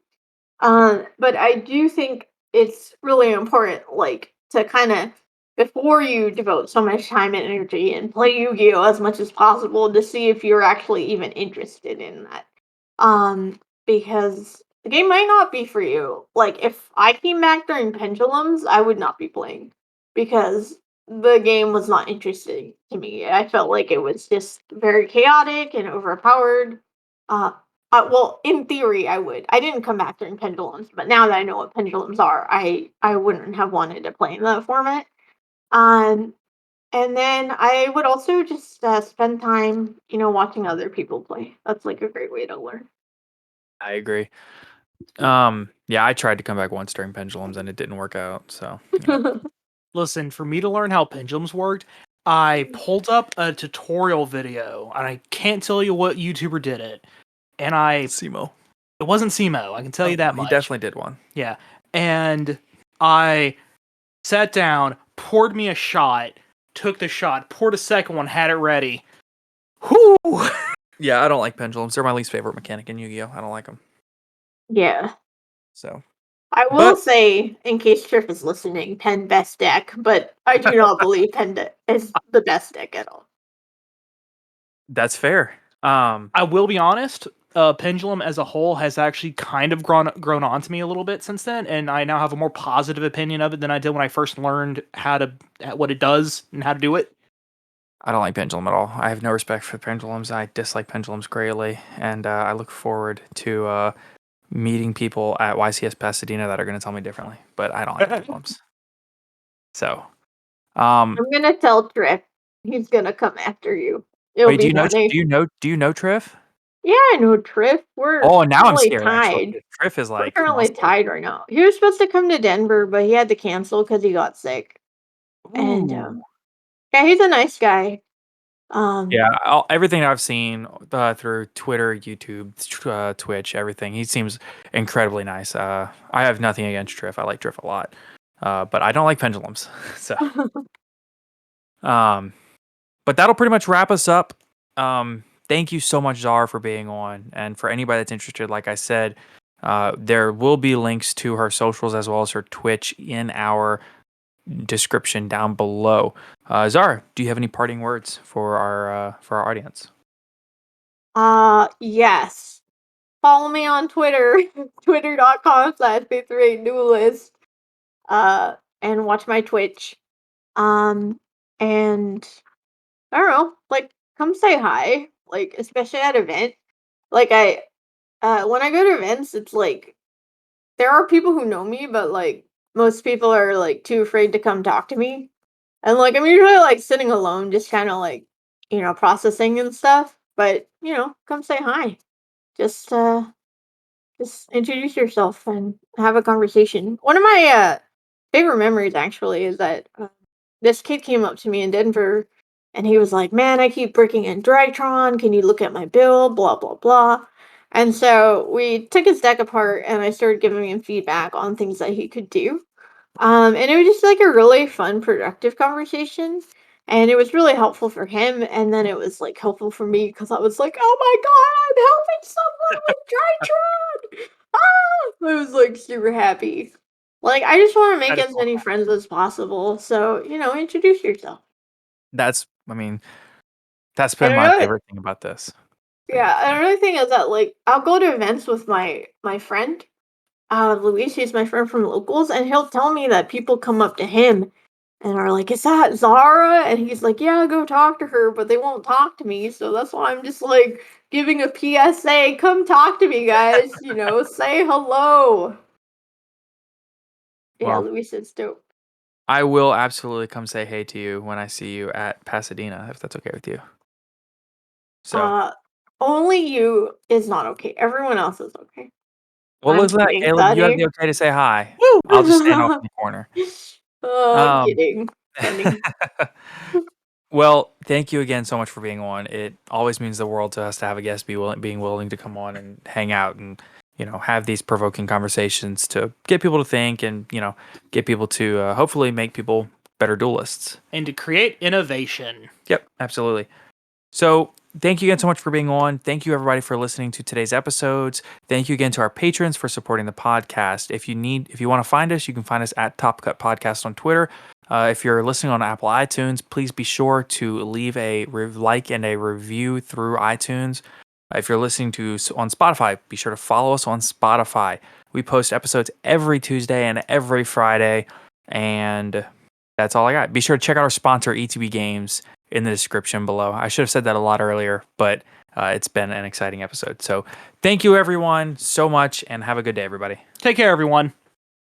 But I do think it's really important, like, to kind of before you devote so much time and energy and play Yu-Gi-Oh as much as possible to see if you're actually even interested in that. Because the game might not be for you. Like, if I came back during pendulums, I would not be playing because the game was not interesting to me. I felt like it was just very chaotic and overpowered. Uh, well, in theory, I would. I didn't come back during pendulums, but now that I know what pendulums are, I wouldn't have wanted to play in that format. Um, and then I would also just spend time, watching other people play. That's like a great way to learn. I agree. Yeah, I tried to come back once during pendulums and it didn't work out. So Listen, for me to learn how pendulums worked, I pulled up a tutorial video, and I can't tell you what YouTuber did it. And Simo. it wasn't Simo, I can tell you that He much. definitely did one. Yeah. And I sat down, poured me a shot, took the shot, poured a second one, had it ready. Whoo! Yeah, I don't like pendulums. They're my least favorite mechanic in Yu-Gi-Oh. I don't like them. Yeah. So, I will say, in case Triff is listening, Pen best deck, but I do not believe is the best deck at all. that's fair. I will be honest, Pendulum as a whole has actually kind of grown on to me a little bit since then, and I now have a more positive opinion of it than I did when I first learned what it does and how to do it. I don't like pendulum at all. I have no respect for pendulums. I dislike pendulums greatly, and I look forward to meeting people at YCS Pasadena that are going to tell me differently. But I don't like pendulums. So, I'm gonna tell Triff. He's gonna come after you. It'll wait, do be you know? funny. Do you know Triff? Yeah, I know Triff. We're Oh, now I'm currently scared. Actually, tied. Triff is We're like currently muscle. tied right now. He was supposed to come to Denver, but he had to cancel because he got sick. And Ooh. yeah, he's a nice guy. Um, Yeah, everything I've seen through Twitter, YouTube, Twitch, everything. He seems incredibly nice. I have nothing against Triff. I like Triff a lot, but I don't like pendulums. So, um, but that'll pretty much wrap us up. Thank you so much, Zara, for being on, and for anybody that's interested. Like I said, there will be links to her socials as well as her Twitch in our description down below. Zara, do you have any parting words for our audience? yes. Follow me on Twitter, twitter.com/5thRateDuelist. And watch my Twitch. And I don't know, like, come say hi, like, especially at event. Like, when I go to events, it's like there are people who know me, but like most people are like too afraid to come talk to me. And like I'm usually like sitting alone, just kind of like, processing and stuff. But come say hi. Just just introduce yourself and have a conversation. One of my favorite memories actually is that this kid came up to me in Denver and he was like, "Man, I keep breaking in Drytron. Can you look at my build? Blah blah blah." And so we took his deck apart and I started giving him feedback on things that he could do. And it was just like a really fun, productive conversation. And it was really helpful for him. And then it was like helpful for me because I was like, "Oh my God, I'm helping someone with Drytron." I was like super happy. Like, I just want to make That is as so many friends as possible. So, introduce yourself. I mean, that's And been my another, favorite thing about this. yeah, another thing is that like I'll go to events with my friend, Luis. He's my friend from locals, and he'll tell me that people come up to him and are like, "Is that Zara?" And he's like, "Yeah, go talk to her," but they won't talk to me. So that's why I'm just like giving a PSA. Come talk to me, guys. Say hello. Yeah, Well, Luis is dope. I will absolutely come say hey to you when I see you at Pasadena, if that's okay with you. So, Uh, Only you is not okay. Everyone else is okay. well, I'm listen to that, kidding, Caleb. You have Sunny. the okay to say hi. Woo! I'll just stand off in the corner. Oh, Um, kidding. Funny. well, thank you again so much for being on. It always means the world to us to have a guest being willing to come on and hang out and have these provoking conversations to get people to think and get people to hopefully make people better duelists. And to create innovation. Yep, absolutely. So thank you again so much for being on. Thank you everybody for listening to today's episodes. Thank you again to our patrons for supporting the podcast. If you want to find us, you can find us at Top Cut Podcast on Twitter. If you're listening on Apple iTunes, please be sure to leave a like and a review through iTunes. If you're listening to on Spotify, be sure to follow us on Spotify. We post episodes every Tuesday and every Friday, and that's all I got. Be sure to check out our sponsor, ETB Games, in the description below. I should have said that a lot earlier, but it's been an exciting episode. So thank you, everyone, so much, and have a good day, everybody. Take care, everyone.